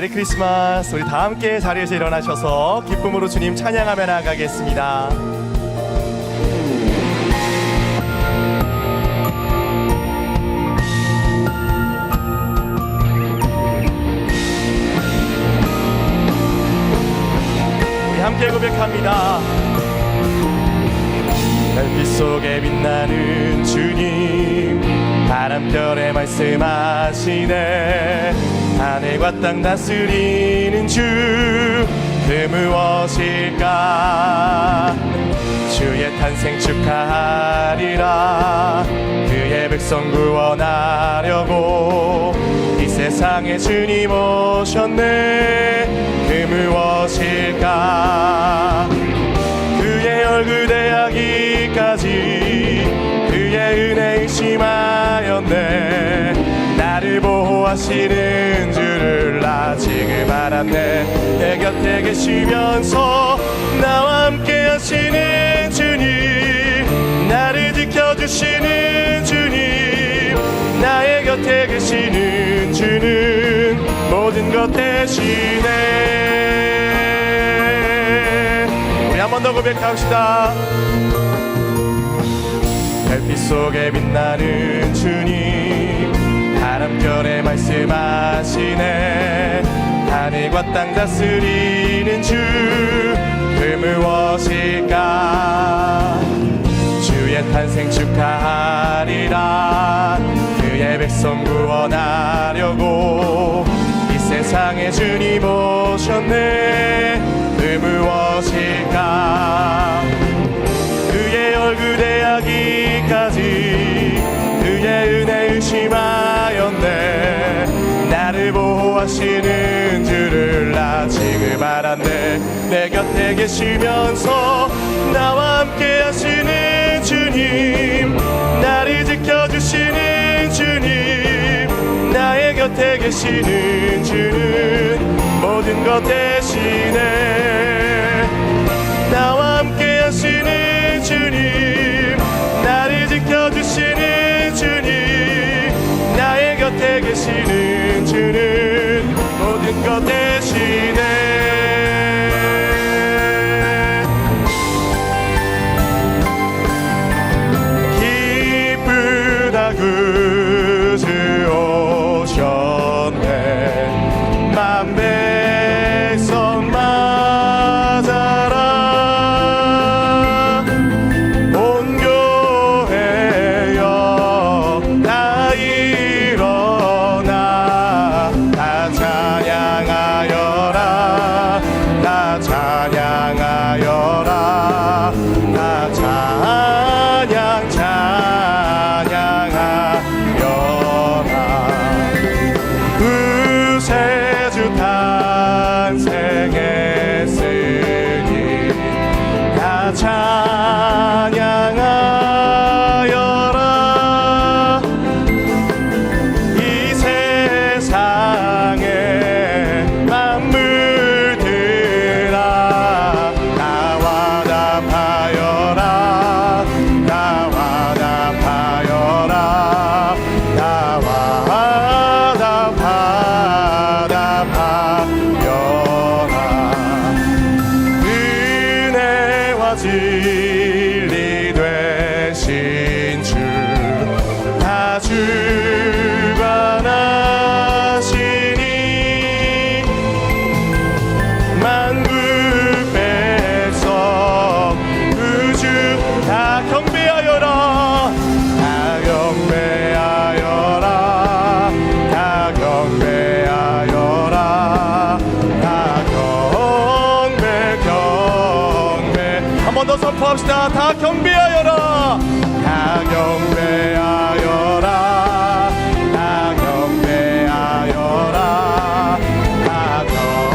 메리 크리스마스. 우리 다 함께 자리에서 일어나셔서 기쁨으로 주님 찬양하며 나아가겠습니다. 우리 함께 고백합니다. 별빛 속에 빛나는 주님, 바람결에 말씀하시네. 하늘과 땅 다스리는 주, 그 무엇일까? 주의 탄생 축하하리라. 그의 백성 구원하려고 이 세상에 주님 오셨네. 그 무엇일까? 그의 얼굴 대하기까지 그의 은혜 의심하였네. 나를 보호하시는 주를 나 지금 알았네. 내 곁에 계시면서 나와 함께 하시는 주님, 나를 지켜주시는 주님, 나의 곁에 계시는 주는 모든 것 대신에. 우리 한 번 더 고백합시다. 별빛 속에 빛나는 주님, 바람결에 말씀하시네. 하늘과 땅 다스리는 주, 그 무엇일까? 주의 탄생 축하하리라. 그의 백성 구원하려고 이 세상에 주님 오셨네. 그 무엇일까? 그의 얼굴 대하기까지 그의 은혜 의심하였네. 나를 보호하시는 주를 나 지금 알았네. 내 곁에 계시면서 나와 함께 하시는 주님, 나를 지켜주시는 주님, 나의 곁에 계시는 주는 모든 것 대신에. 나와 함께 하시는 주님, 나를 지켜주시는 주님, 나의 곁에 계시는 주는 모든 것 대신에. 기쁘다 구주 오셨네. 만 백성 맞아라. 온 교회여 다 일어나. 다 찬양하여라. 다 찬양하여라. 다 찬양하여라. 구세주 탄생했으니 다 찬양하여라. 이 세상의 만물들아 다 화답하여라. 다 화답하여라. 다 화답하여라. 은혜와 진리 되신 주, 다 주관하시니. 만국 백성 우주 다 경배하여라. 다 경배하여라. 다 경배하여라. 다 경배. 한 번 더 선포합시다. 다 경배하여라. 다 경배하여라. 다 경배하여라. 다 경배하여라.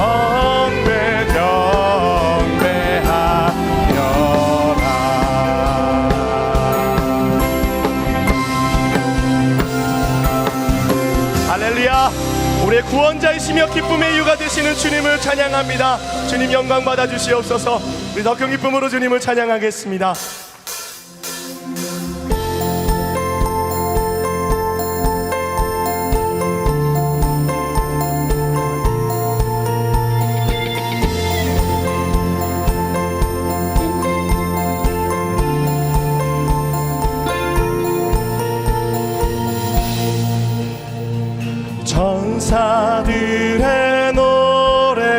할렐루야. 우리의 구원자이시며 기쁨의 이유가 되시는 주님을 찬양합니다. 주님 영광 받아 주시옵소서. 우리 더 큰 기쁨으로 주님을 찬양하겠습니다.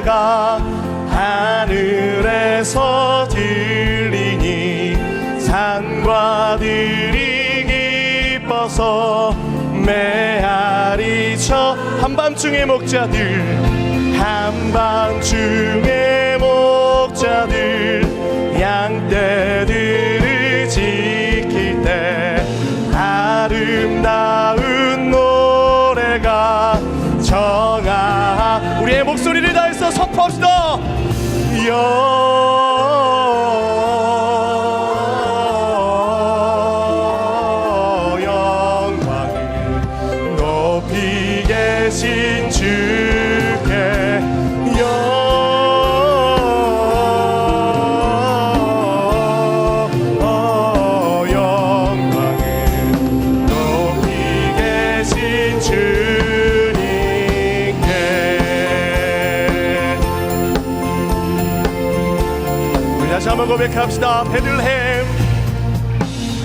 노래가 하늘에서 들리니 산과 들이 기뻐서 메아리쳐 한밤중의 목자들 한밤중의 목자들 양떼들을 지킬 때 아름다운 노래가 정아 우리의 목소리를 다해서 선포합시다. 영광을 높이 계신 주께 영광을 높이 계신 주님께. 우리 다시 한번 고백합시다.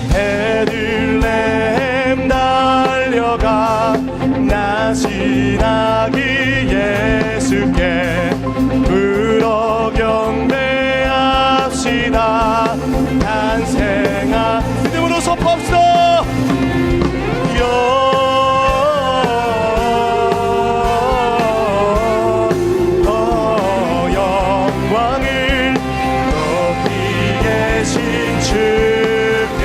베들레헴 달려가 나시나기 예수께 불어 경배합시다. 탄생한 믿음으로 선포합시다. 영광을 높이 계신 주께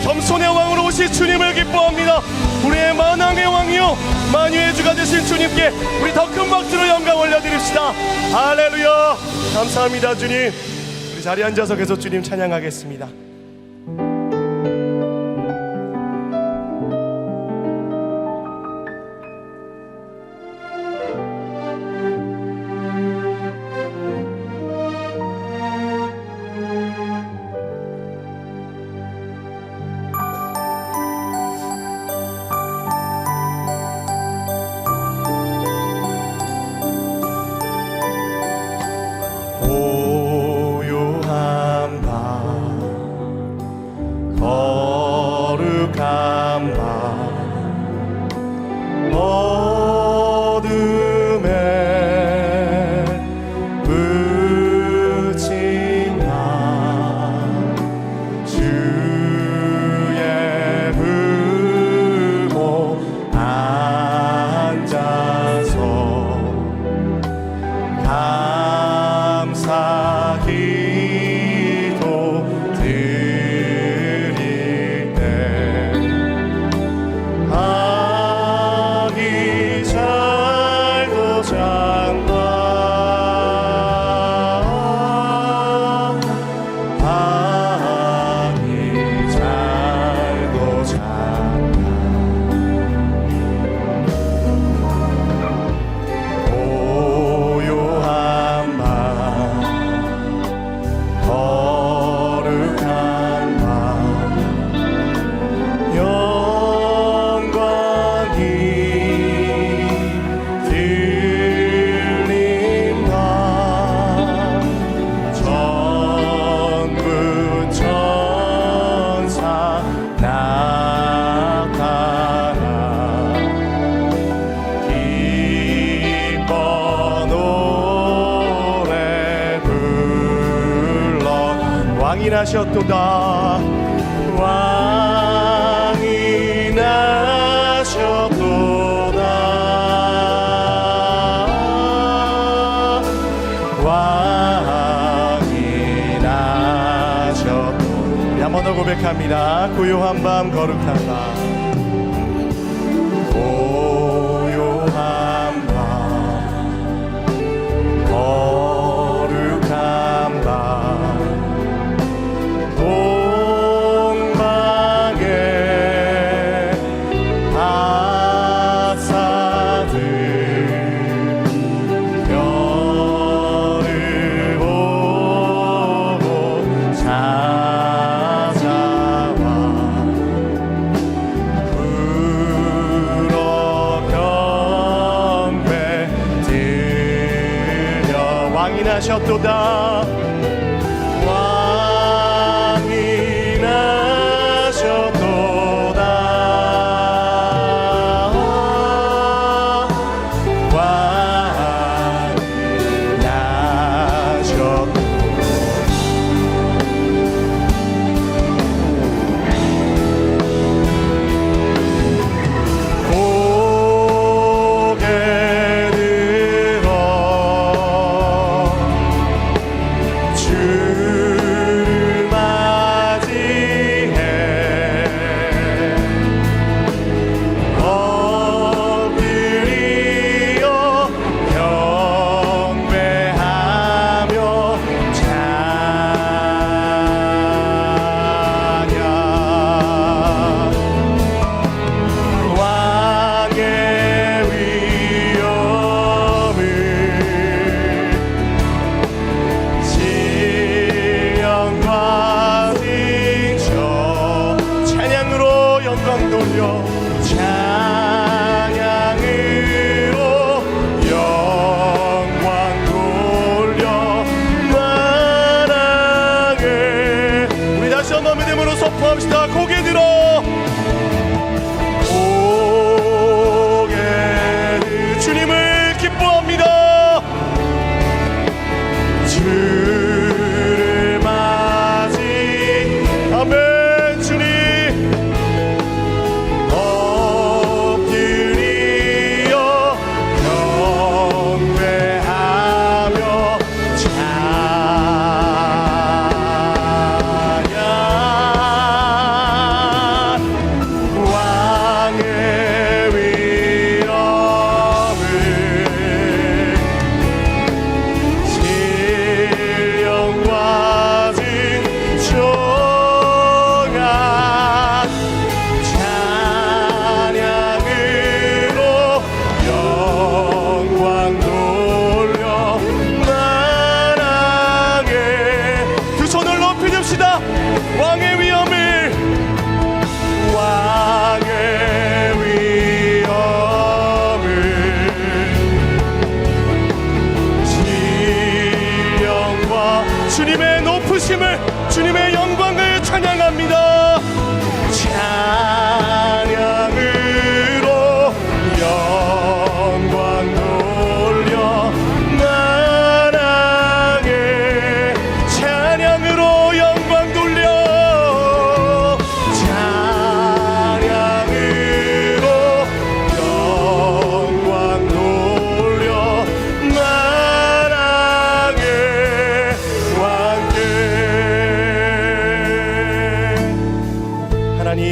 겸손의 왕으로 오신 주님을 기뻐합니다. 우리의 만왕의 왕이요 만유의 주가 되신 주님께 우리 더 큰 박수로 영광 올려드립시다. 할렐루야. 감사합니다 주님. 우리 자리에 앉아서 계속 주님 찬양하겠습니다. 고요한 밤 왕이 나셨도다. 왕이 나셨도다. 왕이 나셨도다. 우리 한 번 더 고백합니다. 고요한 밤 거룩한 밤, 고요한 밤 거룩한 밤, 동방의 바사들 별을 보고 찾아와 불어 경배 드려. 왕이 나셨도다. 왕이 나셨도다. 왕이 나셨도다. 고개 들어 주를 맞이해 엎드리어 경배하며 찬양. 왕의 위엄을 신령과 징조 찬양으로 영광 돌려, 찬양으로 영광 돌려 만왕에. 우리 다시 한번 믿음으로 선포합시다. 고개 들어 고개 들 주님을 기뻐합니다. 주를 맞이. 아멘. 주님 엎드리어 경배하며 찬양. 왕의 위엄을 신령과 진정한 찬양으로 영광 돌려 만왕에. 두 손을 높이 듭시다. 왕의 위엄을, 왕의 위엄을 신령과 주님의 높으심을, 주님의 영광을 찬양합니다. 찬양으로 영광 돌려 만왕에. 찬양으로 영광 돌려, 찬양으로 영광 돌려 만왕에 왕께. 하나님,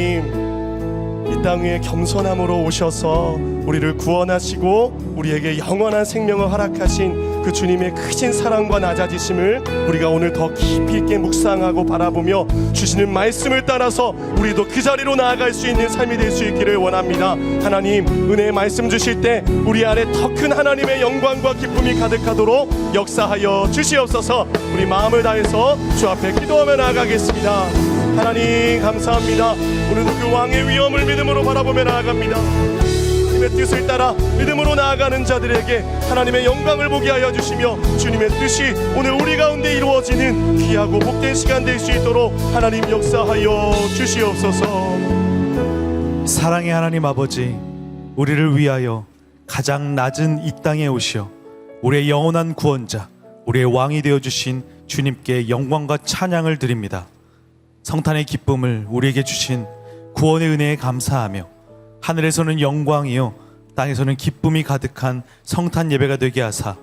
이 땅 위에 겸손함으로 오셔서 우리를 구원하시고 우리에게 영원한 생명을 허락하신 그 주님의 크신 사랑과 낮아지심을 우리가 오늘 더 깊이 있게 묵상하고 바라보며 주시는 말씀을 따라서 우리도 그 자리로 나아갈 수 있는 삶이 될 수 있기를 원합니다. 하나님, 은혜의 말씀 주실 때 우리 안에 더 큰 하나님의 영광과 기쁨이 가득하도록 역사하여 주시옵소서. 우리 마음을 다해서 주 앞에 기도하며 나아가겠습니다. 하나님 감사합니다. 오늘도 그 왕의 위엄을 믿음으로 바라보며 나아갑니다. 하나님의 뜻을 따라 믿음으로 나아가는 자들에게 하나님의 영광을 보게 하여 주시며 주님의 뜻이 오늘 우리 가운데 이루어지는 귀하고 복된 시간 될 수 있도록 하나님 역사하여 주시옵소서. 사랑의 하나님 아버지, 우리를 위하여 가장 낮은 이 땅에 오시어 우리의 영원한 구원자, 우리의 왕이 되어주신 주님께 영광과 찬양을 드립니다. 성탄의 기쁨을 우리에게 주신 구원의 은혜에 감사하며 하늘에서는 영광이요 땅에서는 기쁨이 가득한 성탄 예배가 되게 하사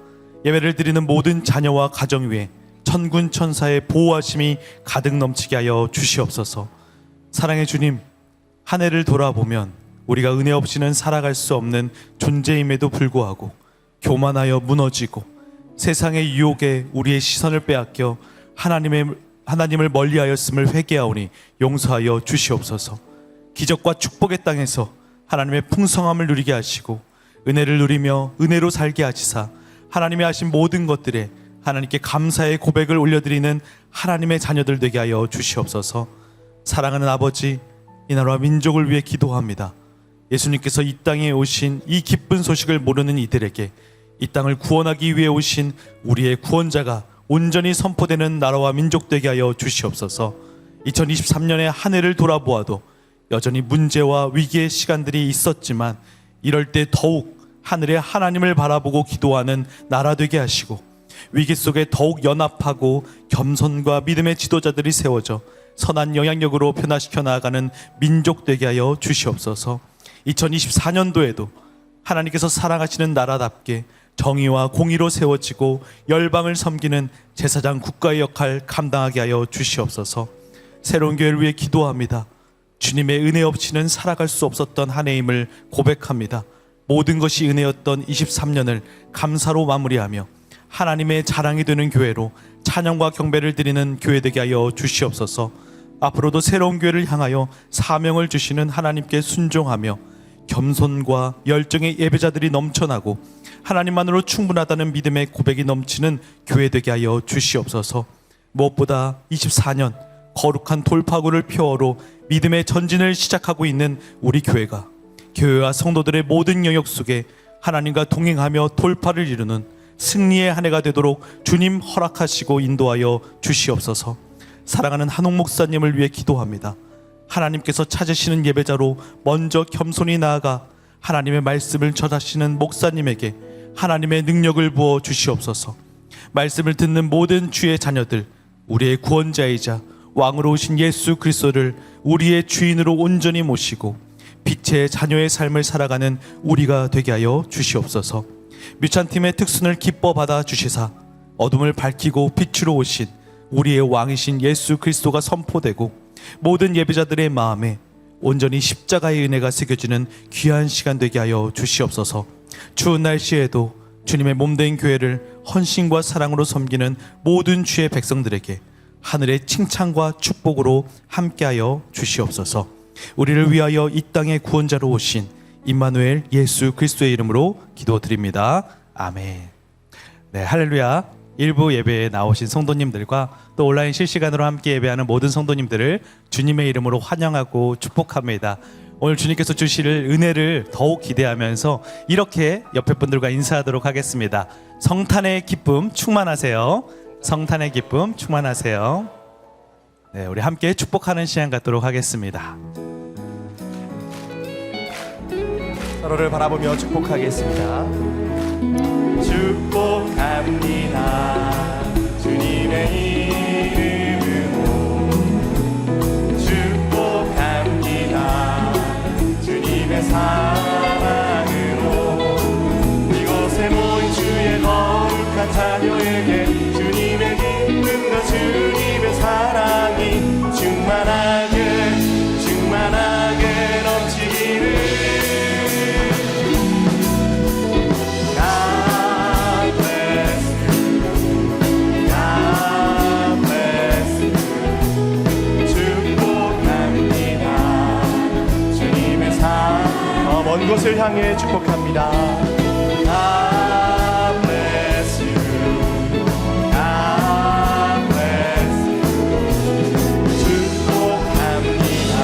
예배를 드리는 모든 자녀와 가정 위에 천군 천사의 보호하심이 가득 넘치게 하여 주시옵소서. 사랑의 주님, 한 해를 돌아보면 우리가 은혜 없이는 살아갈 수 없는 존재임에도 불구하고 교만하여 무너지고 세상의 유혹에 우리의 시선을 빼앗겨 하나님을 멀리하였음을 회개하오니 용서하여 주시옵소서. 기적과 축복의 땅에서 하나님의 풍성함을 누리게 하시고 은혜를 누리며 은혜로 살게 하시사 하나님이 하신 모든 것들에 하나님께 감사의 고백을 올려드리는 하나님의 자녀들 되게 하여 주시옵소서. 사랑하는 아버지, 이 나라와 민족을 위해 기도합니다. 예수님께서 이 땅에 오신 이 기쁜 소식을 모르는 이들에게 이 땅을 구원하기 위해 오신 우리의 구원자가 온전히 선포되는 나라와 민족 되게 하여 주시옵소서. 2023년의 한 해를 돌아보아도 여전히 문제와 위기의 시간들이 있었지만 이럴 때 더욱 하늘에 하나님을 바라보고 기도하는 나라 되게 하시고 위기 속에 더욱 연합하고 겸손과 믿음의 지도자들이 세워져 선한 영향력으로 변화시켜 나아가는 민족 되게 하여 주시옵소서. 2024년도에도 하나님께서 사랑하시는 나라답게 정의와 공의로 세워지고 열방을 섬기는 제사장 국가의 역할 감당하게 하여 주시옵소서. 새로운 교회를 위해 기도합니다. 주님의 은혜 없이는 살아갈 수 없었던 한 해임을 고백합니다. 모든 것이 은혜였던 23년을 감사로 마무리하며 하나님의 자랑이 되는 교회로 찬양과 경배를 드리는 교회 되게 하여 주시옵소서. 앞으로도 새로운 교회를 향하여 사명을 주시는 하나님께 순종하며 겸손과 열정의 예배자들이 넘쳐나고 하나님만으로 충분하다는 믿음의 고백이 넘치는 교회 되게 하여 주시옵소서. 무엇보다 24년 거룩한 돌파구를 표어로 믿음의 전진을 시작하고 있는 우리 교회가 교회와 성도들의 모든 영역 속에 하나님과 동행하며 돌파를 이루는 승리의 한 해가 되도록 주님 허락하시고 인도하여 주시옵소서. 사랑하는 한옥 목사님을 위해 기도합니다. 하나님께서 찾으시는 예배자로 먼저 겸손히 나아가 하나님의 말씀을 전하시는 목사님에게 하나님의 능력을 부어 주시옵소서. 말씀을 듣는 모든 주의 자녀들, 우리의 구원자이자 왕으로 오신 예수 그리스도를 우리의 주인으로 온전히 모시고 빛의 자녀의 삶을 살아가는 우리가 되게 하여 주시옵소서. 뮤찬팀의 특순을 기뻐 받아 주시사 어둠을 밝히고 빛으로 오신 우리의 왕이신 예수 그리스도가 선포되고 모든 예배자들의 마음에 온전히 십자가의 은혜가 새겨지는 귀한 시간 되게 하여 주시옵소서. 추운 날씨에도 주님의 몸된 교회를 헌신과 사랑으로 섬기는 모든 주의 백성들에게 하늘의 칭찬과 축복으로 함께하여 주시옵소서. 우리를 위하여 이 땅의 구원자로 오신 임마누엘 예수 그리스도의 이름으로 기도드립니다. 아멘. 네, 할렐루야. 일부 예배에 나오신 성도님들과 또 온라인 실시간으로 함께 예배하는 모든 성도님들을 주님의 이름으로 환영하고 축복합니다. 오늘 주님께서 주실 은혜를 더욱 기대하면서 이렇게 옆에 분들과 인사하도록 하겠습니다. 성탄의 기쁨 충만하세요. 성탄의 기쁨 충만하세요. 네, 우리 함께 축복하는 시간 갖도록 하겠습니다. 서로를 바라보며 축복하겠습니다. 축복합니다. 주님의 이름으로 축복합니다. 주님의 사랑으로 이곳에 모인 주의 거룩한 자녀에게 주님의 기쁨과 주님의 사랑이 충만하게 넘치기를. 먼 곳을 향해 축복합니다. God bless you. God bless you. 축복합니다.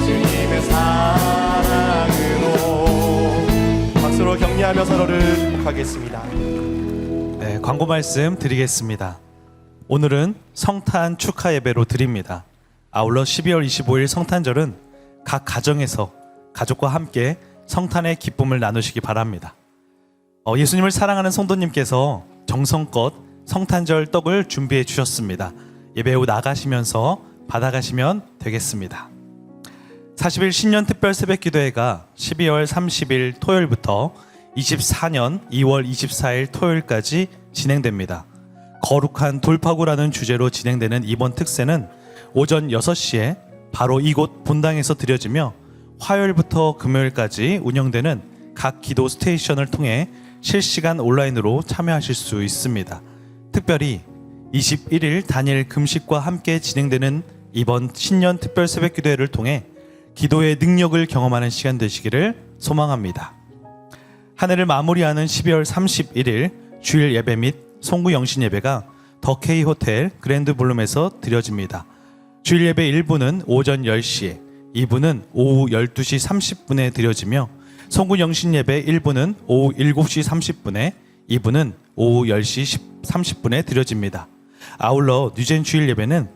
주님의 사랑으로. 박수로 격려하며 서로를 축복하겠습니다. 네, 광고 말씀 드리겠습니다. 오늘은 성탄 축하 예배로 드립니다. 아울러 12월 25일 성탄절은 각 가정에서 가족과 함께 성탄의 기쁨을 나누시기 바랍니다. 예수님을 사랑하는 성도님께서 정성껏 성탄절 떡을 준비해 주셨습니다. 예배 후 나가시면서 받아가시면 되겠습니다. 40일 신년 특별 새벽 기도회가 12월 30일 토요일부터 24년 2월 24일 토요일까지 진행됩니다. 거룩한 돌파구라는 주제로 진행되는 이번 특세는 오전 6시에 바로 이곳 본당에서 드려지며 화요일부터 금요일까지 운영되는 각 기도 스테이션을 통해 실시간 온라인으로 참여하실 수 있습니다. 특별히 21일 단일 금식과 함께 진행되는 이번 신년 특별 새벽 기도회를 통해 기도의 능력을 경험하는 시간 되시기를 소망합니다. 한 해를 마무리하는 12월 31일 주일 예배 및 송구 영신 예배가 더 K 호텔 그랜드 블룸에서 드려집니다. 주일 예배 1부는 오전 10시에, 2부는 오후 12시 30분에 드려지며 송구 영신 예배 1부는 오후 7시 30분에, 2부는 오후 10시 30분에 드려집니다. 아울러 뉴젠 주일 예배는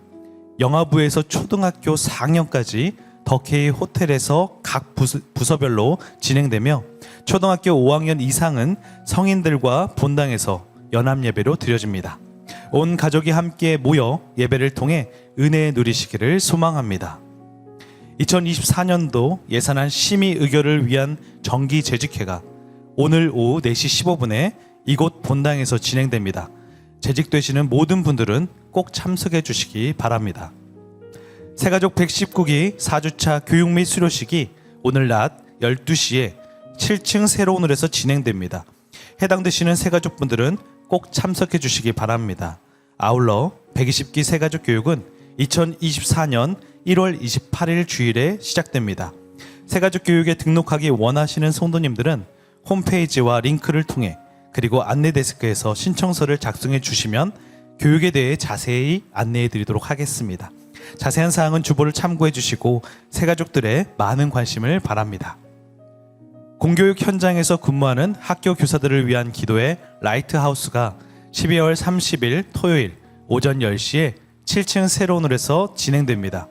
영아부에서 초등학교 4학년까지 더 K 호텔에서 각 부서별로 진행되며 초등학교 5학년 이상은 성인들과 본당에서 연합 예배로 드려집니다. 온 가족이 함께 모여 예배를 통해 은혜 누리시기를 소망합니다. 2024년도 예산안 심의 의결을 위한 정기 재직회가 오늘 오후 4시 15분에 이곳 본당에서 진행됩니다. 재직되시는 모든 분들은 꼭 참석해 주시기 바랍니다. 새가족 119기 4주차 교육 및 수료식이 오늘 낮 12시에 7층 세로원홀에서 진행됩니다. 해당되시는 새가족분들은 꼭 참석해 주시기 바랍니다. 아울러 120기 새가족 교육은 2024년 1월 28일 주일에 시작됩니다. 새가족 교육에 등록하기 원하시는 성도님들은 홈페이지와 링크를 통해 그리고 안내 데스크에서 신청서를 작성해 주시면 교육에 대해 자세히 안내해 드리도록 하겠습니다. 자세한 사항은 주보를 참고해 주시고 새가족들의 많은 관심을 바랍니다. 공교육 현장에서 근무하는 학교 교사들을 위한 기도회 라이트하우스가 12월 30일 토요일 오전 10시에 7층 세로원홀에서 진행됩니다.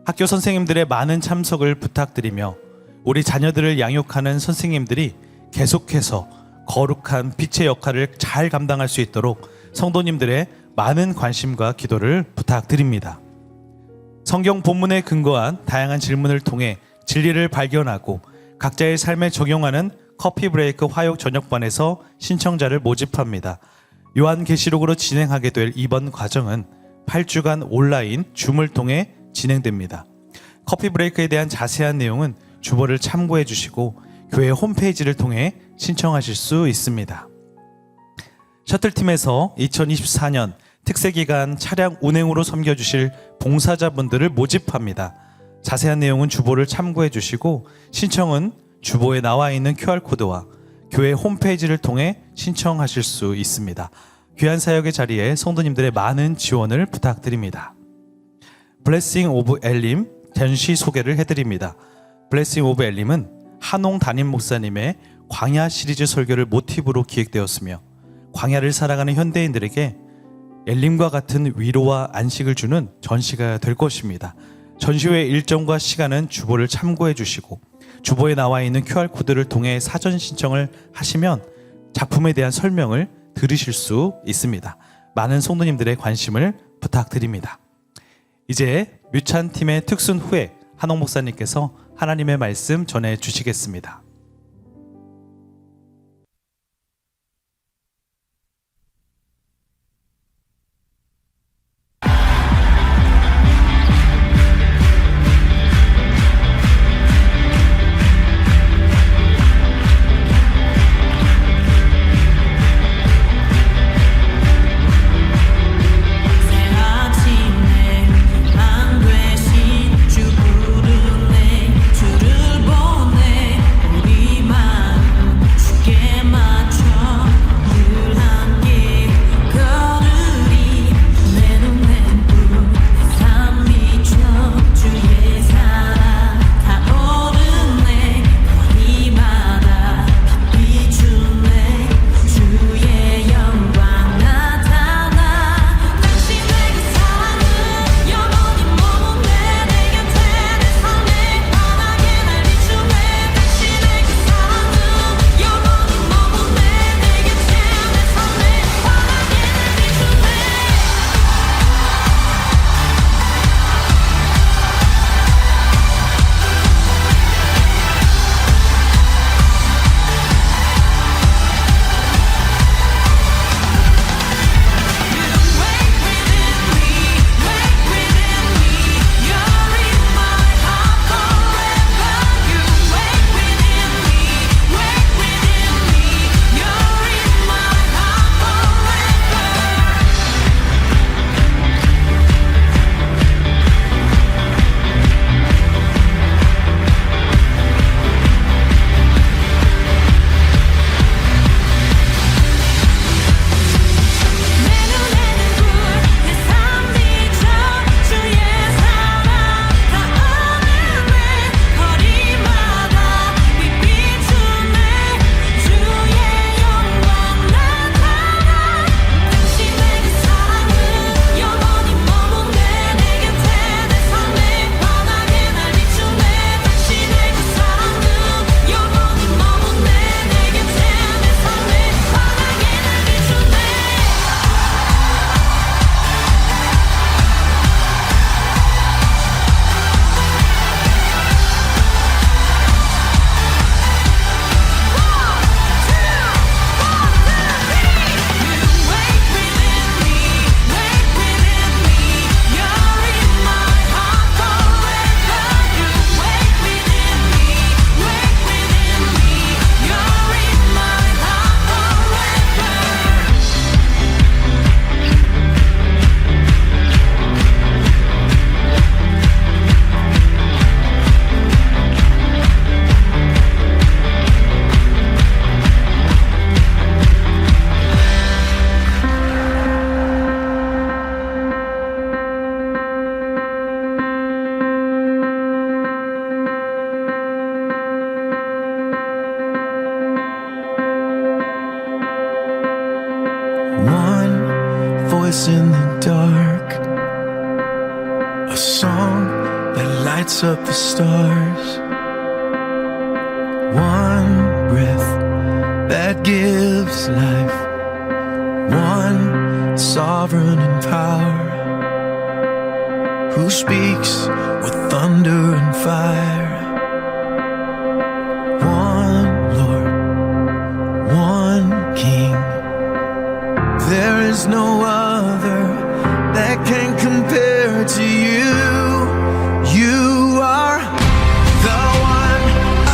학교 선생님들의 많은 참석을 부탁드리며 우리 자녀들을 양육하는 선생님들이 계속해서 거룩한 빛의 역할을 잘 감당할 수 있도록 성도님들의 많은 관심과 기도를 부탁드립니다. 성경 본문에 근거한 다양한 질문을 통해 진리를 발견하고 각자의 삶에 적용하는 커피 브레이크 화요 저녁반에서 신청자를 모집합니다. 요한계시록으로 진행하게 될 이번 과정은 8주간 온라인 줌을 통해 진행됩니다. 커피 브레이크에 대한 자세한 내용은 주보를 참고해 주시고 교회 홈페이지를 통해 신청하실 수 있습니다. 셔틀팀에서 2024년 특세기간 차량 운행으로 섬겨주실 봉사자분들을 모집합니다. 자세한 내용은 주보를 참고해 주시고 신청은 주보에 나와 있는 QR코드와 교회 홈페이지를 통해 신청하실 수 있습니다. 귀한 사역의 자리에 성도님들의 많은 지원을 부탁드립니다. 블레싱 오브 엘림 전시 소개를 해드립니다. 블레싱 오브 엘림은 한홍 담임 목사님의 광야 시리즈 설교를 모티브로 기획되었으며 광야를 살아가는 현대인들에게 엘림과 같은 위로와 안식을 주는 전시가 될 것입니다. 전시회 일정과 시간은 주보를 참고해 주시고 주보에 나와 있는 QR코드를 통해 사전 신청을 하시면 작품에 대한 설명을 들으실 수 있습니다. 많은 성도님들의 관심을 부탁드립니다. 이제 뮤찬팀의 특순 후에 한홍 목사님께서 하나님의 말씀 전해 주시겠습니다. 주를 보내 song that lights up the stars. One breath that gives life. One sovereign in power, who speaks with thunder and fire. One Lord, one King. There is no other that can compare to you. You are the one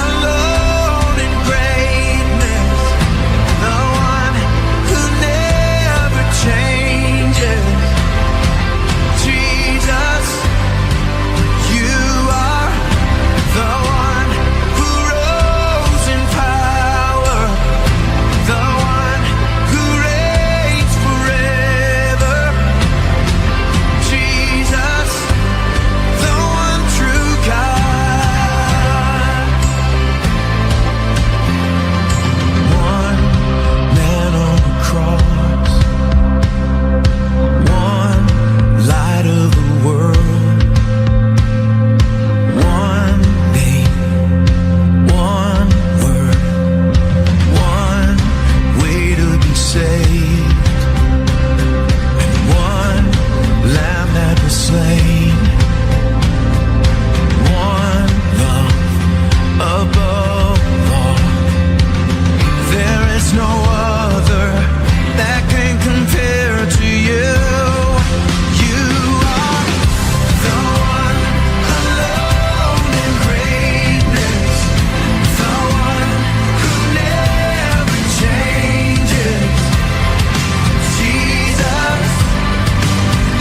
alone in greatness, the one who never changes. Jesus, you are the one who rose in power, the one who reigns forever. Jesus, the one true God. One man on the cross, one light of the world, one name, one word, one way to be saved, and one lamb that was slain, one love above all. There is no other that can compare to you. You are the one alone in greatness, the one who never changes. Jesus,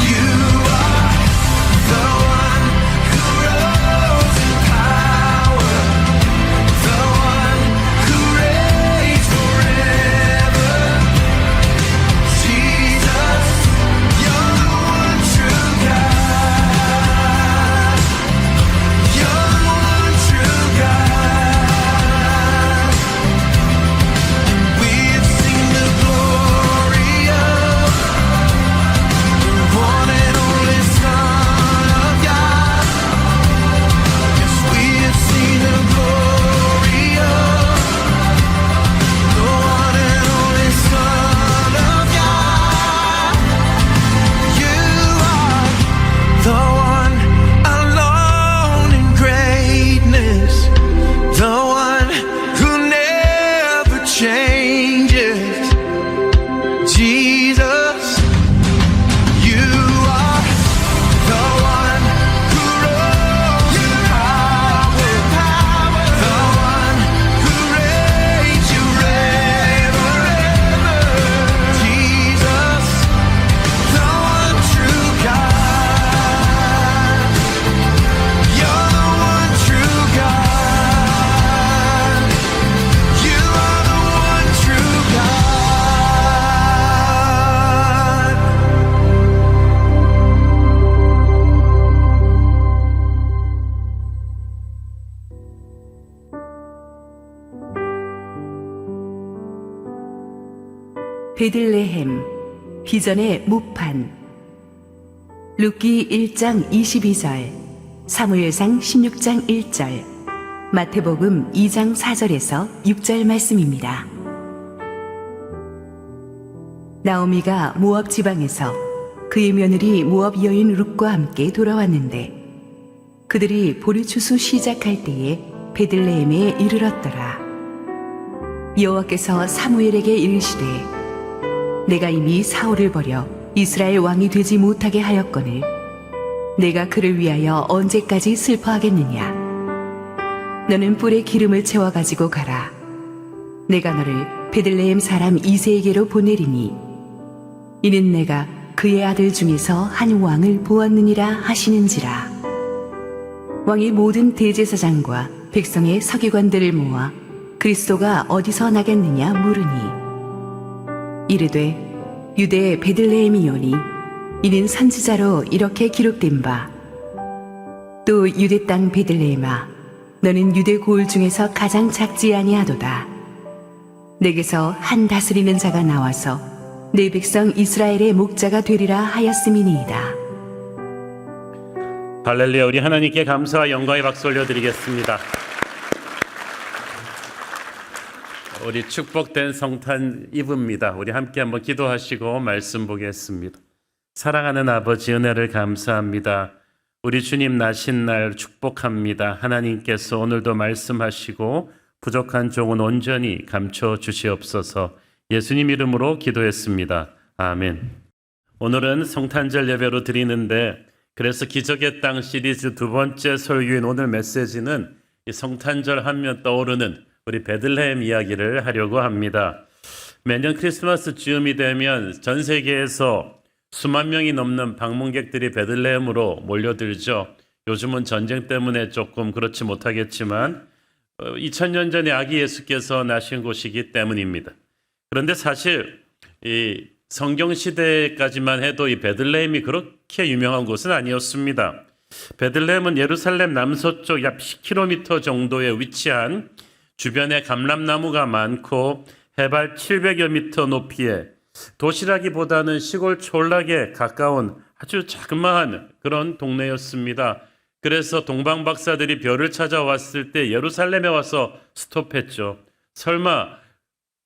you are the one who rose in power, the one who reigns forever. Jesus, you're the one true God. You're the one true God. We've seen the glory of the one and only Son of God. Yes, we have seen the glory of the one and only Son of God. You are the one alone in greatness, the one who never changes. Jesus, you are the one who rose in power, the one who reigns forever. Jesus, the one true God. You're the one true God. You are the one true God. 베들레헴 비전의 무판. 룻기 1장 22절, 사무엘상 16장 1절, 마태복음 2장 4절에서 6절 말씀입니다. 나오미가 모압 지방에서 그의 며느리 모압 여인 룻과 함께 돌아왔는데 그들이 보리 추수 시작할 때에 베들레헴에 이르렀더라. 여호와께서 사무엘에게 이르시되 내가 이미 사울을 버려 이스라엘 왕이 되지 못하게 하였거늘 내가 그를 위하여 언제까지 슬퍼하겠느냐. 너는 뿔에 기름을 채워 가지고 가라. 내가 너를 베들레헴 사람 이새에게로 보내리니 이는 내가 그의 아들 중에서 한 왕을 보았느니라 하시는지라. 왕이 모든 대제사장과 백성의 서기관들을 모아 그리스도가 어디서 나겠느냐 물으니 이르되 유대의 베들레헴이오니 이는 선지자로 이렇게 기록된 바 또 유대 땅 베들레헴아 너는 유대 고을 중에서 가장 작지 아니하도다. 내게서 한 다스리는 자가 나와서 내 백성 이스라엘의 목자가 되리라 하였음이니이다. 할렐루야. 우리 하나님께 감사와 영광의 박수 올려드리겠습니다. 우리 축복된 성탄 이브입니다. 우리 함께 한번 기도하시고 말씀 보겠습니다. 사랑하는 아버지, 은혜를 감사합니다. 우리 주님 나신 날 축복합니다. 하나님께서 오늘도 말씀하시고 부족한 종은 온전히 감춰 주시옵소서. 예수님 이름으로 기도했습니다. 아멘. 오늘은 성탄절 예배로 드리는데, 그래서 기적의 땅 시리즈 두 번째 설교인 오늘 메시지는 이 성탄절 하면 떠오르는 우리 베들레헴 이야기를 하려고 합니다. 매년 크리스마스 즈음이 되면 전 세계에서 수만 명이 넘는 방문객들이 베들레헴으로 몰려들죠. 요즘은 전쟁 때문에 조금 그렇지 못하겠지만 2000년 전에 아기 예수께서 나신 곳이기 때문입니다. 그런데 사실 이 성경 시대까지만 해도 이 베들레헴이 그렇게 유명한 곳은 아니었습니다. 베들레헴은 예루살렘 남서쪽 약 10km 정도에 위치한, 주변에 감람나무가 많고 해발 700여 미터 높이에 도시라기보다는 시골 촌락에 가까운 아주 자그마한 그런 동네였습니다. 그래서 동방 박사들이 별을 찾아왔을 때 예루살렘에 와서 스톱했죠. 설마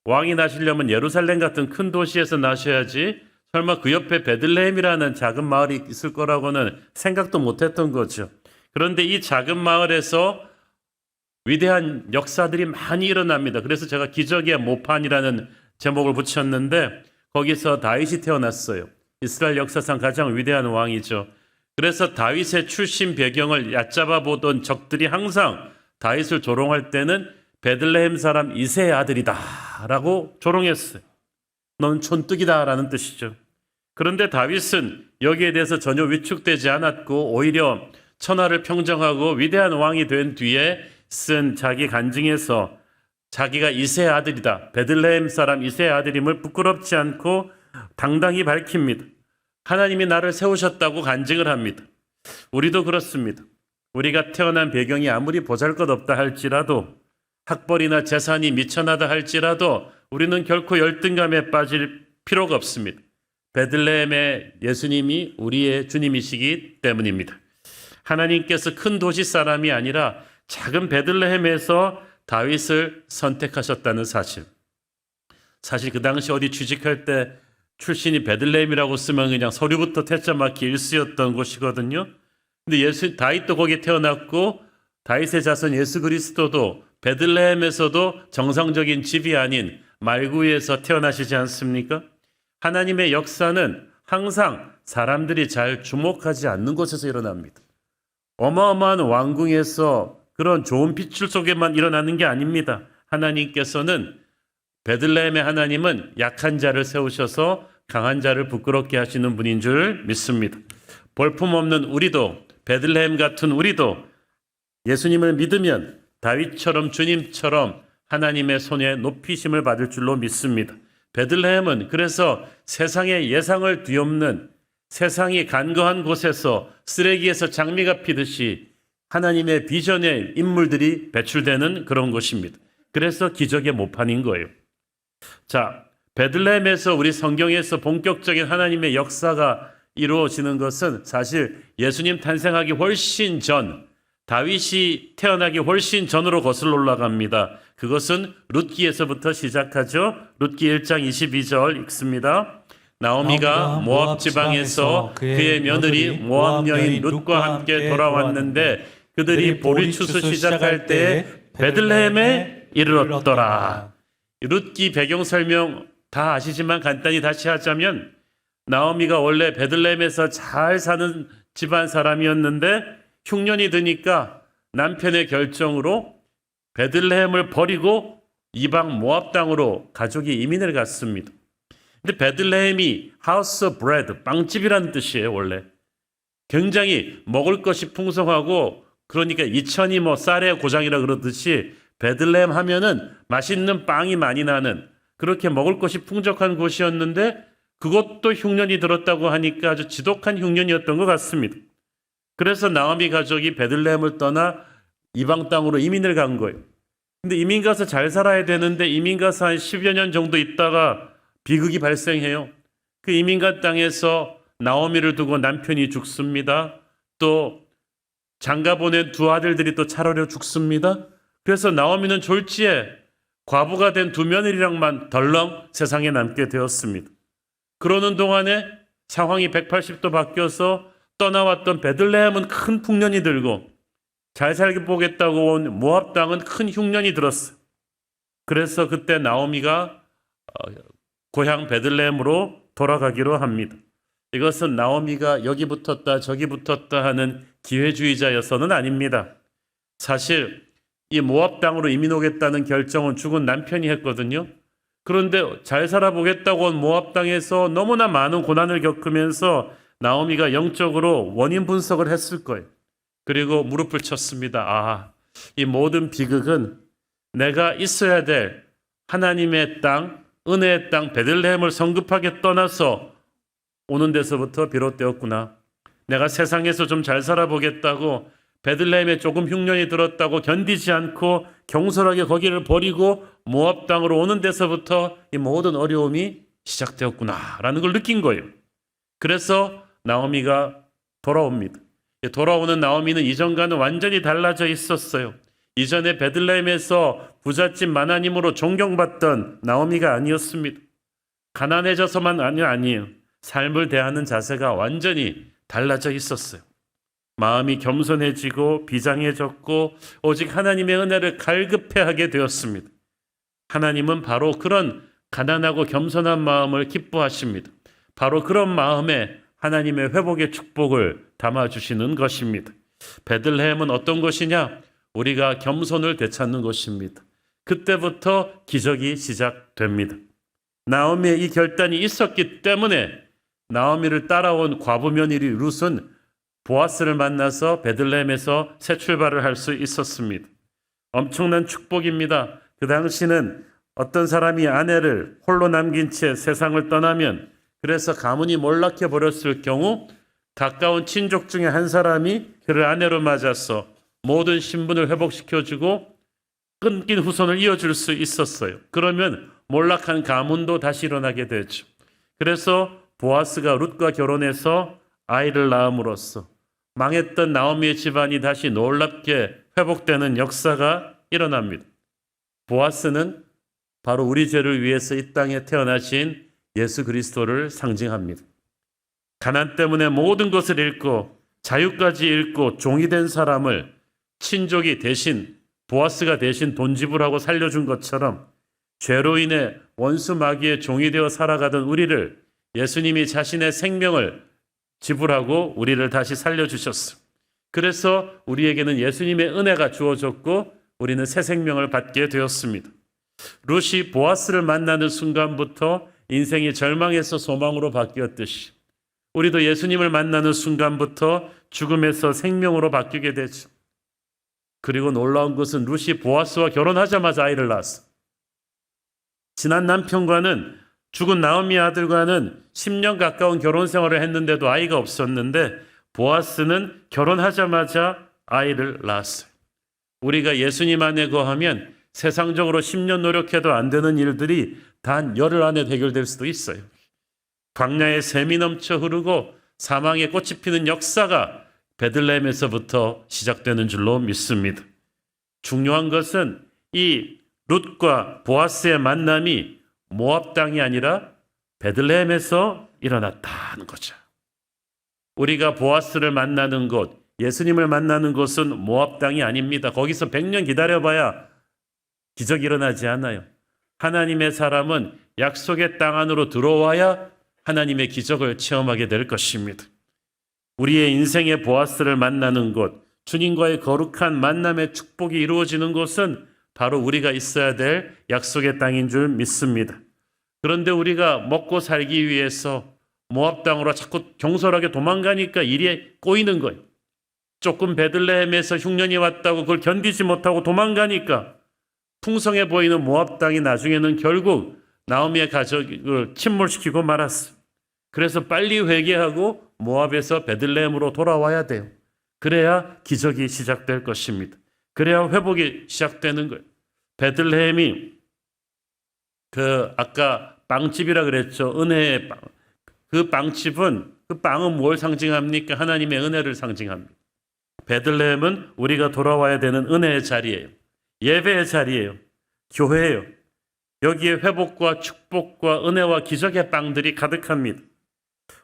왕이 나시려면 예루살렘 같은 큰 도시에서 나셔야지, 설마 그 옆에 베들레헴이라는 작은 마을이 있을 거라고는 생각도 못했던 거죠. 그런데 이 작은 마을에서 위대한 역사들이 많이 일어납니다. 그래서 제가 기적의 모판이라는 제목을 붙였는데, 거기서 다윗이 태어났어요. 이스라엘 역사상 가장 위대한 왕이죠. 그래서 다윗의 출신 배경을 얕잡아 보던 적들이 항상 다윗을 조롱할 때는 베들레헴 사람 이새의 아들이다 라고 조롱했어요. 넌 촌뜨기다 라는 뜻이죠. 그런데 다윗은 여기에 대해서 전혀 위축되지 않았고, 오히려 천하를 평정하고 위대한 왕이 된 뒤에 쓴 자기 간증에서 자기가 이새의 아들이다, 베들레헴 사람 이새의 아들임을 부끄럽지 않고 당당히 밝힙니다. 하나님이 나를 세우셨다고 간증을 합니다. 우리도 그렇습니다. 우리가 태어난 배경이 아무리 보잘것없다 할지라도, 학벌이나 재산이 미천하다 할지라도 우리는 결코 열등감에 빠질 필요가 없습니다. 베들레헴의 예수님이 우리의 주님이시기 때문입니다. 하나님께서 큰 도시 사람이 아니라 작은 베들레헴에서 다윗을 선택하셨다는 사실. 사실 그 당시 어디 취직할 때 출신이 베들레헴이라고 쓰면 그냥 서류부터 태자 맞기 일쑤였던 곳이거든요. 근데 다윗도 거기에 태어났고, 다윗의 자손 예수 그리스도도 베들레헴에서도 정상적인 집이 아닌 말구에서 태어나시지 않습니까? 하나님의 역사는 항상 사람들이 잘 주목하지 않는 곳에서 일어납니다. 어마어마한 왕궁에서 그런 좋은 빛줄 속에만 일어나는 게 아닙니다. 하나님께서는, 베들레헴의 하나님은 약한 자를 세우셔서 강한 자를 부끄럽게 하시는 분인 줄 믿습니다. 볼품없는 우리도, 베들레헴 같은 우리도 예수님을 믿으면 다윗처럼, 주님처럼 하나님의 손에 높이심을 받을 줄로 믿습니다. 베들레헴은 그래서 세상의 예상을 뒤엎는, 세상이 간거한 곳에서 쓰레기에서 장미가 피듯이 하나님의 비전의 인물들이 배출되는 그런 곳입니다. 그래서 기적의 모판인 거예요. 자, 베들레헴에서 우리 성경에서 본격적인 하나님의 역사가 이루어지는 것은 사실 예수님 탄생하기 훨씬 전, 다윗이 태어나기 훨씬 전으로 거슬러 올라갑니다. 그것은 룻기에서부터 시작하죠. 룻기 1장 22절 읽습니다. 나오미가 모압 지방에서 그의 며느리 모압 여인 룻과 함께 돌아왔는데, 그들이 보리추수 시작할 때에 베들레헴에 이르렀더라. 룻기 배경 설명 다 아시지만 간단히 다시 하자면, 나오미가 원래 베들레헴에서 잘 사는 집안 사람이었는데 흉년이 드니까 남편의 결정으로 베들레헴을 버리고 이방 모압 땅으로 가족이 이민을 갔습니다. 근데 베들레헴이 하우스 오브 브레드, 빵집이라는 뜻이에요. 원래 굉장히 먹을 것이 풍성하고, 그러니까 이천이 뭐 쌀의 고장이라 그러듯이 베들레헴 하면은 맛있는 빵이 많이 나는, 그렇게 먹을 것이 풍족한 곳이었는데, 그것도 흉년이 들었다고 하니까 아주 지독한 흉년이었던 것 같습니다. 그래서 나오미 가족이 베들레헴을 떠나 이방 땅으로 이민을 간 거예요. 근데 이민 가서 잘 살아야 되는데, 이민 가서 한 10여 년 정도 있다가 비극이 발생해요. 그 이민 간 땅에서 나오미를 두고 남편이 죽습니다. 또 장가 보낸 두 아들들이 또 차려려 죽습니다. 그래서 나오미는 졸지에 과부가 된 두 며느리랑만 덜렁 세상에 남게 되었습니다. 그러는 동안에 상황이 180도 바뀌어서 떠나왔던 베들레헴은 큰 풍년이 들고 잘 살게 보겠다고 온 모압 땅은 큰 흉년이 들었어요. 그래서 그때 나오미가 고향 베들레헴으로 돌아가기로 합니다. 이것은 나오미가 여기 붙었다 저기 붙었다 하는 기회주의자여서는 아닙니다. 사실 이 모압 땅으로 이민 오겠다는 결정은 죽은 남편이 했거든요. 그런데 잘 살아보겠다고 온 모압 땅에서 너무나 많은 고난을 겪으면서 나오미가 영적으로 원인 분석을 했을 거예요. 그리고 무릎을 쳤습니다. 이 모든 비극은 내가 있어야 될 하나님의 땅, 은혜의 땅 베들레헴을 성급하게 떠나서 오는 데서부터 비롯되었구나. 내가 세상에서 좀 잘 살아보겠다고 베들레헴에 조금 흉년이 들었다고 견디지 않고 경솔하게 거기를 버리고 모압 땅으로 오는 데서부터 이 모든 어려움이 시작되었구나라는 걸 느낀 거예요. 그래서 나오미가 돌아옵니다. 돌아오는 나오미는 이전과는 완전히 달라져 있었어요. 이전에 베들레헴에서 부잣집 마나님으로 존경받던 나오미가 아니었습니다. 가난해져서만 아니에요. 삶을 대하는 자세가 완전히 달라져 있었어요. 마음이 겸손해지고 비장해졌고 오직 하나님의 은혜를 갈급해하게 되었습니다. 하나님은 바로 그런 가난하고 겸손한 마음을 기뻐하십니다. 바로 그런 마음에 하나님의 회복의 축복을 담아주시는 것입니다. 베들레헴은 어떤 곳이냐? 우리가 겸손을 되찾는 곳입니다. 그때부터 기적이 시작됩니다. 나오미의 이 결단이 있었기 때문에 나오미를 따라온 과부 며느리 룻은 보아스를 만나서 베들레헴에서 새 출발을 할 수 있었습니다. 엄청난 축복입니다. 그 당시는 어떤 사람이 아내를 홀로 남긴 채 세상을 떠나면 그래서 가문이 몰락해 버렸을 경우 가까운 친족 중에 한 사람이 그를 아내로 맞아서 모든 신분을 회복시켜주고 끊긴 후손을 이어줄 수 있었어요. 그러면 몰락한 가문도 다시 일어나게 되죠. 그래서 보아스가 룻과 결혼해서 아이를 낳음으로써 망했던 나오미의 집안이 다시 놀랍게 회복되는 역사가 일어납니다. 보아스는 바로 우리 죄를 위해서 이 땅에 태어나신 예수 그리스도를 상징합니다. 가난 때문에 모든 것을 잃고 자유까지 잃고 종이 된 사람을 친족이 대신 보아스가 대신 돈 지불하고 살려준 것처럼 죄로 인해 원수 마귀의 종이 되어 살아가던 우리를 예수님이 자신의 생명을 지불하고 우리를 다시 살려주셨습니다. 그래서 우리에게는 예수님의 은혜가 주어졌고 우리는 새 생명을 받게 되었습니다. 룻이 보아스를 만나는 순간부터 인생이 절망에서 소망으로 바뀌었듯이 우리도 예수님을 만나는 순간부터 죽음에서 생명으로 바뀌게 되죠. 그리고 놀라운 것은 룻이 보아스와 결혼하자마자 아이를 낳았어. 지난 남편과는 죽은 나오미 아들과는 10년 가까운 결혼 생활을 했는데도 아이가 없었는데 보아스는 결혼하자마자 아이를 낳았어요. 우리가 예수님 안에 거하면 세상적으로 10년 노력해도 안 되는 일들이 단 열흘 안에 해결될 수도 있어요. 광야에 샘이 넘쳐 흐르고 사망의 꽃이 피는 역사가 베들레헴에서부터 시작되는 줄로 믿습니다. 중요한 것은 이 룻과 보아스의 만남이 모압 땅이 아니라 베들레헴에서 일어났다는 거죠. 우리가 보아스를 만나는 곳, 예수님을 만나는 곳은 모압 땅이 아닙니다. 거기서 100년 기다려봐야 기적이 일어나지 않아요. 하나님의 사람은 약속의 땅 안으로 들어와야 하나님의 기적을 체험하게 될 것입니다. 우리의 인생의 보아스를 만나는 곳, 주님과의 거룩한 만남의 축복이 이루어지는 곳은 바로 우리가 있어야 될 약속의 땅인 줄 믿습니다. 그런데 우리가 먹고 살기 위해서 모압 땅으로 자꾸 경솔하게 도망가니까 일이 꼬이는 거예요. 조금 베들레헴에서 흉년이 왔다고 그걸 견디지 못하고 도망가니까 풍성해 보이는 모압 땅이 나중에는 결국 나오미의 가족을 침몰시키고 말았어요. 그래서 빨리 회개하고 모압에서 베들레헴으로 돌아와야 돼요. 그래야 기적이 시작될 것입니다. 그래야 회복이 시작되는 거예요. 베들레헴이 아까 빵집이라 그랬죠. 은혜의 빵. 그 빵집은 그 빵은 뭘 상징합니까? 하나님의 은혜를 상징합니다. 베들레헴은 우리가 돌아와야 되는 은혜의 자리예요. 예배의 자리예요. 교회예요. 여기에 회복과 축복과 은혜와 기적의 빵들이 가득합니다.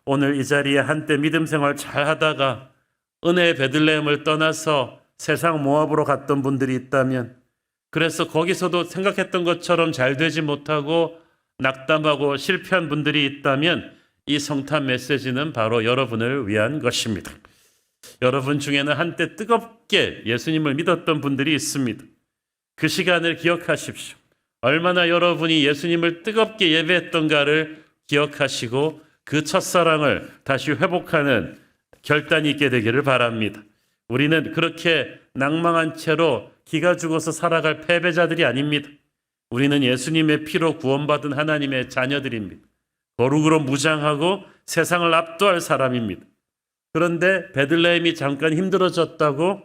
오늘 이 자리에 한때 믿음 생활 잘 하다가 은혜의 베들레헴을 떠나서 세상 모압으로 갔던 분들이 있다면, 그래서 거기서도 생각했던 것처럼 잘 되지 못하고 낙담하고 실패한 분들이 있다면 이 성탄 메시지는 바로 여러분을 위한 것입니다. 여러분 중에는 한때 뜨겁게 예수님을 믿었던 분들이 있습니다. 그 시간을 기억하십시오. 얼마나 여러분이 예수님을 뜨겁게 예배했던가를 기억하시고 그 첫사랑을 다시 회복하는 결단이 있게 되기를 바랍니다. 우리는 그렇게 낭망한 채로 기가 죽어서 살아갈 패배자들이 아닙니다. 우리는 예수님의 피로 구원받은 하나님의 자녀들입니다. 거룩으로 무장하고 세상을 압도할 사람입니다. 그런데 베들레헴이 잠깐 힘들어졌다고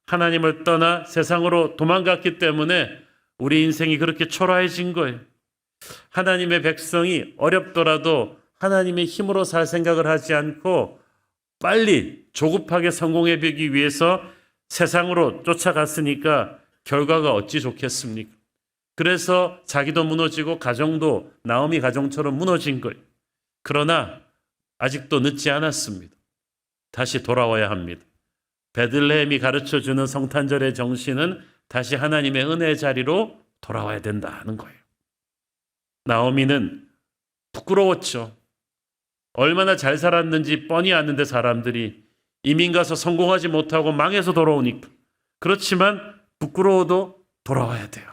하나님을 떠나 세상으로 도망갔기 때문에 우리 인생이 그렇게 초라해진 거예요. 하나님의 백성이 어렵더라도 하나님의 힘으로 살 생각을 하지 않고 빨리 조급하게 성공해보기 위해서 세상으로 쫓아갔으니까 결과가 어찌 좋겠습니까? 그래서 자기도 무너지고 가정도 나오미 가정처럼 무너진 거예요. 그러나 아직도 늦지 않았습니다. 다시 돌아와야 합니다. 베들레헴이 가르쳐주는 성탄절의 정신은 다시 하나님의 은혜의 자리로 돌아와야 된다는 거예요. 나오미는 부끄러웠죠. 얼마나 잘 살았는지 뻔히 아는데 사람들이 이민 가서 성공하지 못하고 망해서 돌아오니까. 그렇지만 부끄러워도 돌아와야 돼요.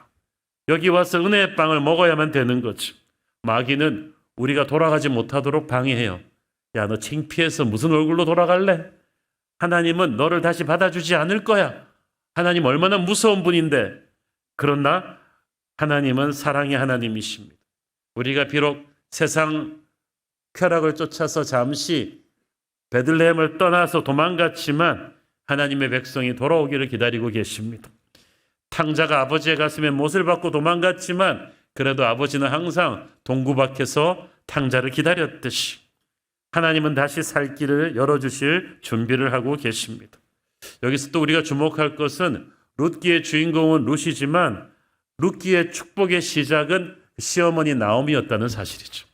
여기 와서 은혜의 빵을 먹어야만 되는 거죠. 마귀는 우리가 돌아가지 못하도록 방해해요. 야, 너 창피해서 무슨 얼굴로 돌아갈래? 하나님은 너를 다시 받아주지 않을 거야. 하나님 얼마나 무서운 분인데. 그러나 하나님은 사랑의 하나님이십니다. 우리가 비록 세상 쾌락을 쫓아서 잠시 베들레헴을 떠나서 도망갔지만 하나님의 백성이 돌아오기를 기다리고 계십니다. 탕자가 아버지의 가슴에 못을 받고 도망갔지만 그래도 아버지는 항상 동구 밖에서 탕자를 기다렸듯이 하나님은 다시 살 길을 열어주실 준비를 하고 계십니다. 여기서 또 우리가 주목할 것은 룻기의 주인공은 룻이지만 룻기의 축복의 시작은 시어머니 나오미였다는 사실이죠.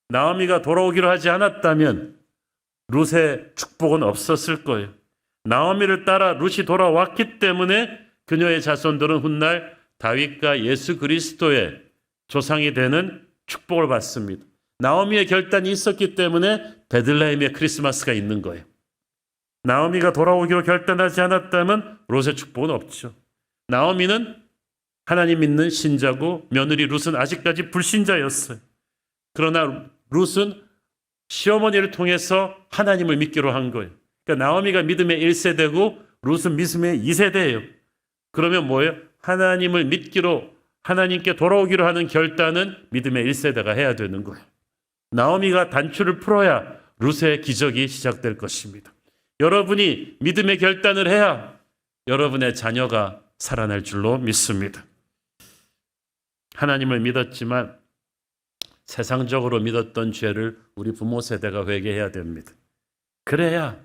나오미가 돌아오기로 하지 않았다면 룻의 축복은 없었을 거예요. 나오미를 따라 룻이 돌아왔기 때문에 그녀의 자손들은 훗날 다윗과 예수 그리스도의 조상이 되는 축복을 받습니다. 나오미의 결단이 있었기 때문에 베들레헴의 크리스마스가 있는 거예요. 나오미가 돌아오기로 결단하지 않았다면 롯의 축복은 없죠. 나오미는 하나님 믿는 신자고 며느리 룻은 아직까지 불신자였어요. 그러나 룻은 시어머니를 통해서 하나님을 믿기로 한 거예요. 그러니까 나오미가 믿음의 1세대고 룻은 믿음의 2세대예요. 그러면 뭐예요? 하나님을 믿기로 하나님께 돌아오기로 하는 결단은 믿음의 1세대가 해야 되는 거예요. 나오미가 단추를 풀어야 룻의 기적이 시작될 것입니다. 여러분이 믿음의 결단을 해야 여러분의 자녀가 살아날 줄로 믿습니다. 하나님을 믿었지만 세상적으로 믿었던 죄를 우리 부모 세대가 회개해야 됩니다. 그래야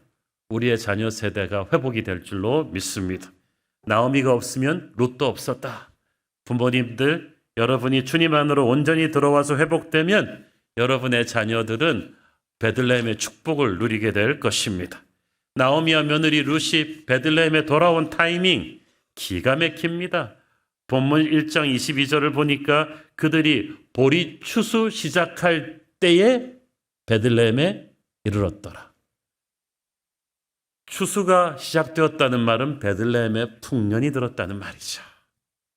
우리의 자녀 세대가 회복이 될 줄로 믿습니다. 나오미가 없으면 룻도 없었다. 부모님들, 여러분이 주님 안으로 온전히 들어와서 회복되면 여러분의 자녀들은 베들레헴의 축복을 누리게 될 것입니다. 나오미와 며느리 룻이 베들레헴에 돌아온 타이밍 기가 막힙니다. 본문 1장 22절을 보니까 그들이 보리 추수 시작할 때에 베들레헴에 이르렀더라. 추수가 시작되었다는 말은 베들레헴에 풍년이 들었다는 말이죠.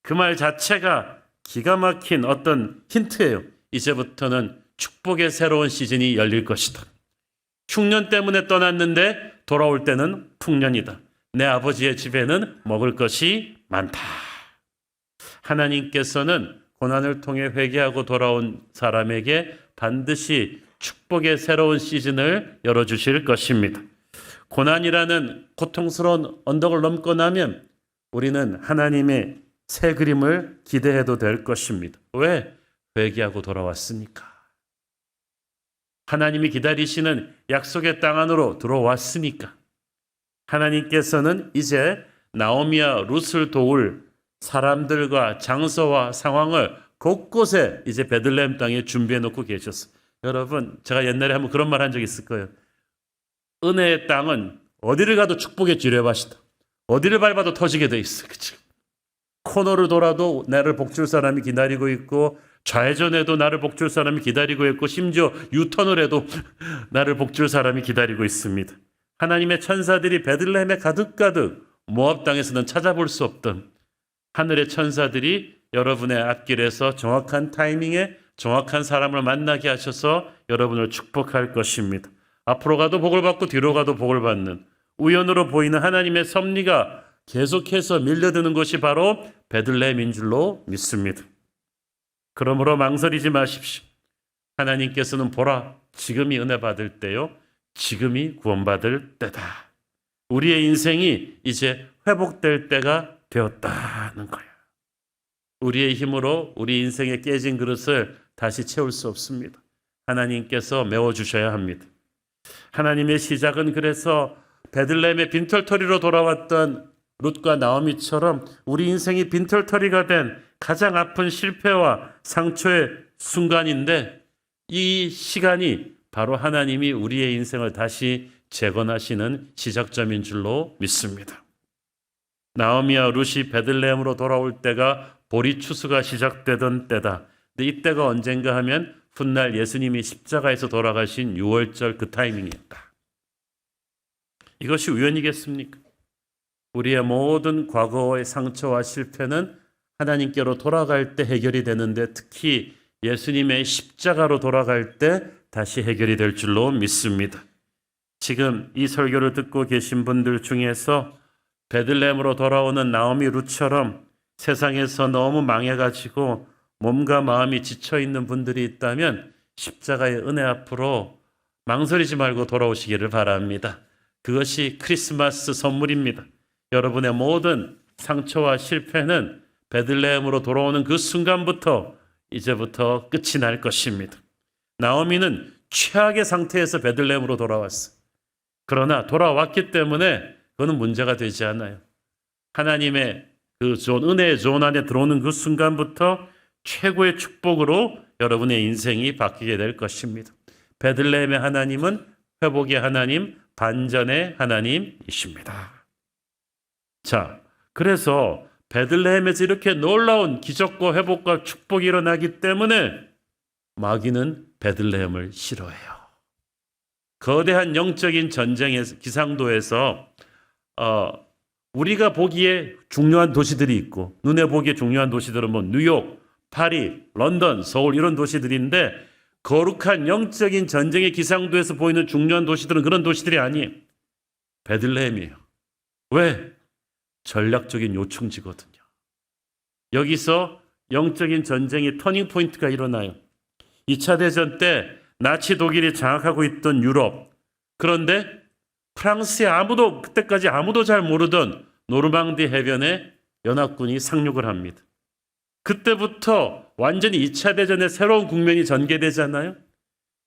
그 말 자체가 기가 막힌 어떤 힌트예요. 이제부터는 축복의 새로운 시즌이 열릴 것이다. 흉년 때문에 떠났는데 돌아올 때는 풍년이다. 내 아버지의 집에는 먹을 것이 많다. 하나님께서는 고난을 통해 회개하고 돌아온 사람에게 반드시 축복의 새로운 시즌을 열어주실 것입니다. 고난이라는 고통스러운 언덕을 넘고 나면 우리는 하나님의 새 그림을 기대해도 될 것입니다. 왜? 회개하고 돌아왔으니까. 하나님이 기다리시는 약속의 땅 안으로 들어왔으니까. 하나님께서는 이제 나오미와 룻을 도울 사람들과 장소와 상황을 곳곳에 이제 베들레헴 땅에 준비해 놓고 계셨어요. 여러분, 제가 옛날에 한번 그런 말 한 적 있을 거예요. 은혜의 땅은 어디를 가도 축복의 지뢰밭이다. 어디를 밟아도 터지게 돼 있어. 그치? 코너를 돌아도 나를 복줄 사람이 기다리고 있고, 좌회전에도 나를 복줄 사람이 기다리고 있고, 심지어 유턴을 해도 나를 복줄 사람이 기다리고 있습니다. 하나님의 천사들이 베들레헴에 가득가득, 모압 땅에서는 찾아볼 수 없던 하늘의 천사들이 여러분의 앞길에서 정확한 타이밍에 정확한 사람을 만나게 하셔서 여러분을 축복할 것입니다. 앞으로 가도 복을 받고 뒤로 가도 복을 받는, 우연으로 보이는 하나님의 섭리가 계속해서 밀려드는 것이 바로 베들레헴인 줄로 믿습니다. 그러므로 망설이지 마십시오. 하나님께서는 보라, 지금이 은혜 받을 때요, 지금이 구원받을 때다. 우리의 인생이 이제 회복될 때가 되었다는 거예요. 우리의 힘으로 우리 인생의 깨진 그릇을 다시 채울 수 없습니다. 하나님께서 메워주셔야 합니다. 하나님의 시작은 그래서 베들레헴의 빈털터리로 돌아왔던 룻과 나오미처럼 우리 인생이 빈털터리가 된 가장 아픈 실패와 상처의 순간인데, 이 시간이 바로 하나님이 우리의 인생을 다시 재건하시는 시작점인 줄로 믿습니다. 나오미와 룻이 베들레헴으로 돌아올 때가 보리 추수가 시작되던 때다. 근데 이때가 언젠가 하면 훗날 예수님이 십자가에서 돌아가신 6월절 그 타이밍이었다. 이것이 우연이겠습니까? 우리의 모든 과거의 상처와 실패는 하나님께로 돌아갈 때 해결이 되는데, 특히 예수님의 십자가로 돌아갈 때 다시 해결이 될 줄로 믿습니다. 지금 이 설교를 듣고 계신 분들 중에서 베들레헴으로 돌아오는 나오미 룻처럼 세상에서 너무 망해가지고 몸과 마음이 지쳐있는 분들이 있다면 십자가의 은혜 앞으로 망설이지 말고 돌아오시기를 바랍니다. 그것이 크리스마스 선물입니다. 여러분의 모든 상처와 실패는 베들레헴으로 돌아오는 그 순간부터 이제부터 끝이 날 것입니다. 나오미는 최악의 상태에서 베들레헴으로 돌아왔어. 그러나 돌아왔기 때문에 그거는 문제가 되지 않아요. 하나님의 그 은혜의 존 안에 들어오는 그 순간부터 최고의 축복으로 여러분의 인생이 바뀌게 될 것입니다. 베들레헴의 하나님은 회복의 하나님, 반전의 하나님이십니다. 자, 그래서 베들레헴에서 이렇게 놀라운 기적과 회복과 축복이 일어나기 때문에 마귀는 베들레헴을 싫어해요. 거대한 영적인 전쟁의 기상도에서 우리가 보기에 중요한 도시들이 있고, 눈에 보기에 중요한 도시들은 뭐 뉴욕, 파리, 런던, 서울 이런 도시들인데, 거룩한 영적인 전쟁의 기상도에서 보이는 중요한 도시들은 그런 도시들이 아니에요. 베들레헴이에요. 왜? 전략적인 요충지거든요. 여기서 영적인 전쟁의 터닝 포인트가 일어나요. 2차 대전 때 나치 독일이 장악하고 있던 유럽, 그런데 프랑스에 그때까지 아무도 잘 모르던 노르망디 해변에 연합군이 상륙을 합니다. 그때부터 완전히 2차 대전의 새로운 국면이 전개되잖아요.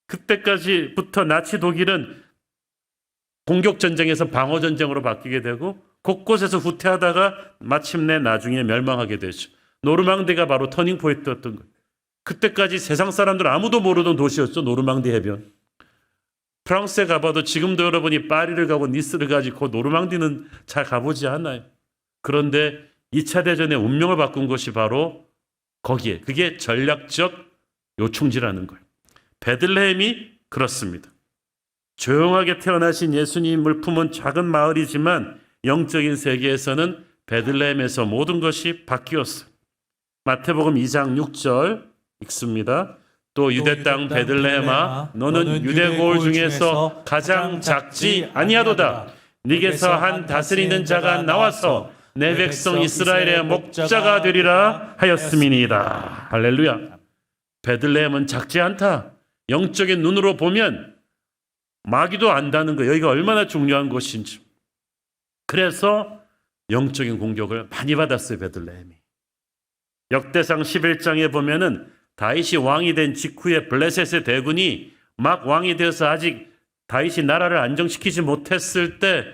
그때까지부터 나치 독일은 공격전쟁에서 방어전쟁으로 바뀌게 되고, 곳곳에서 후퇴하다가 마침내 나중에 멸망하게 되죠. 노르망디가 바로 터닝 포인트였던 거예요. 그때까지 세상 사람들 아무도 모르던 도시였죠. 노르망디 해변. 프랑스에 가봐도 지금도 여러분이 파리를 가고 니스를 가지고 노르망디는 잘 가보지 않아요. 그런데 2차 대전의 운명을 바꾼 것이 바로 거기에, 그게 전략적 요충지라는 거예요. 베들레헴이 그렇습니다. 조용하게 태어나신 예수님을 품은 작은 마을이지만 영적인 세계에서는 베들레헴에서 모든 것이 바뀌었어요. 마태복음 2장 6절 읽습니다. 또 유대 땅 베들레헴아, 너는 유대 고을 중에서 가장 작지 아니하도다. 네게서 한 다스리는 자가 나와서 내 백성 이스라엘의 목자가 되리라 하였음이니이다. 할렐루야. 베들레헴은 작지 않다. 영적인 눈으로 보면 마귀도 안다는 거예요. 여기가 얼마나 중요한 곳인지. 그래서 영적인 공격을 많이 받았어요, 베들레헴이. 역대상 11장에 보면은 다윗이 왕이 된 직후에 블레셋의 대군이 막 왕이 되어서 아직 다윗이 나라를 안정시키지 못했을 때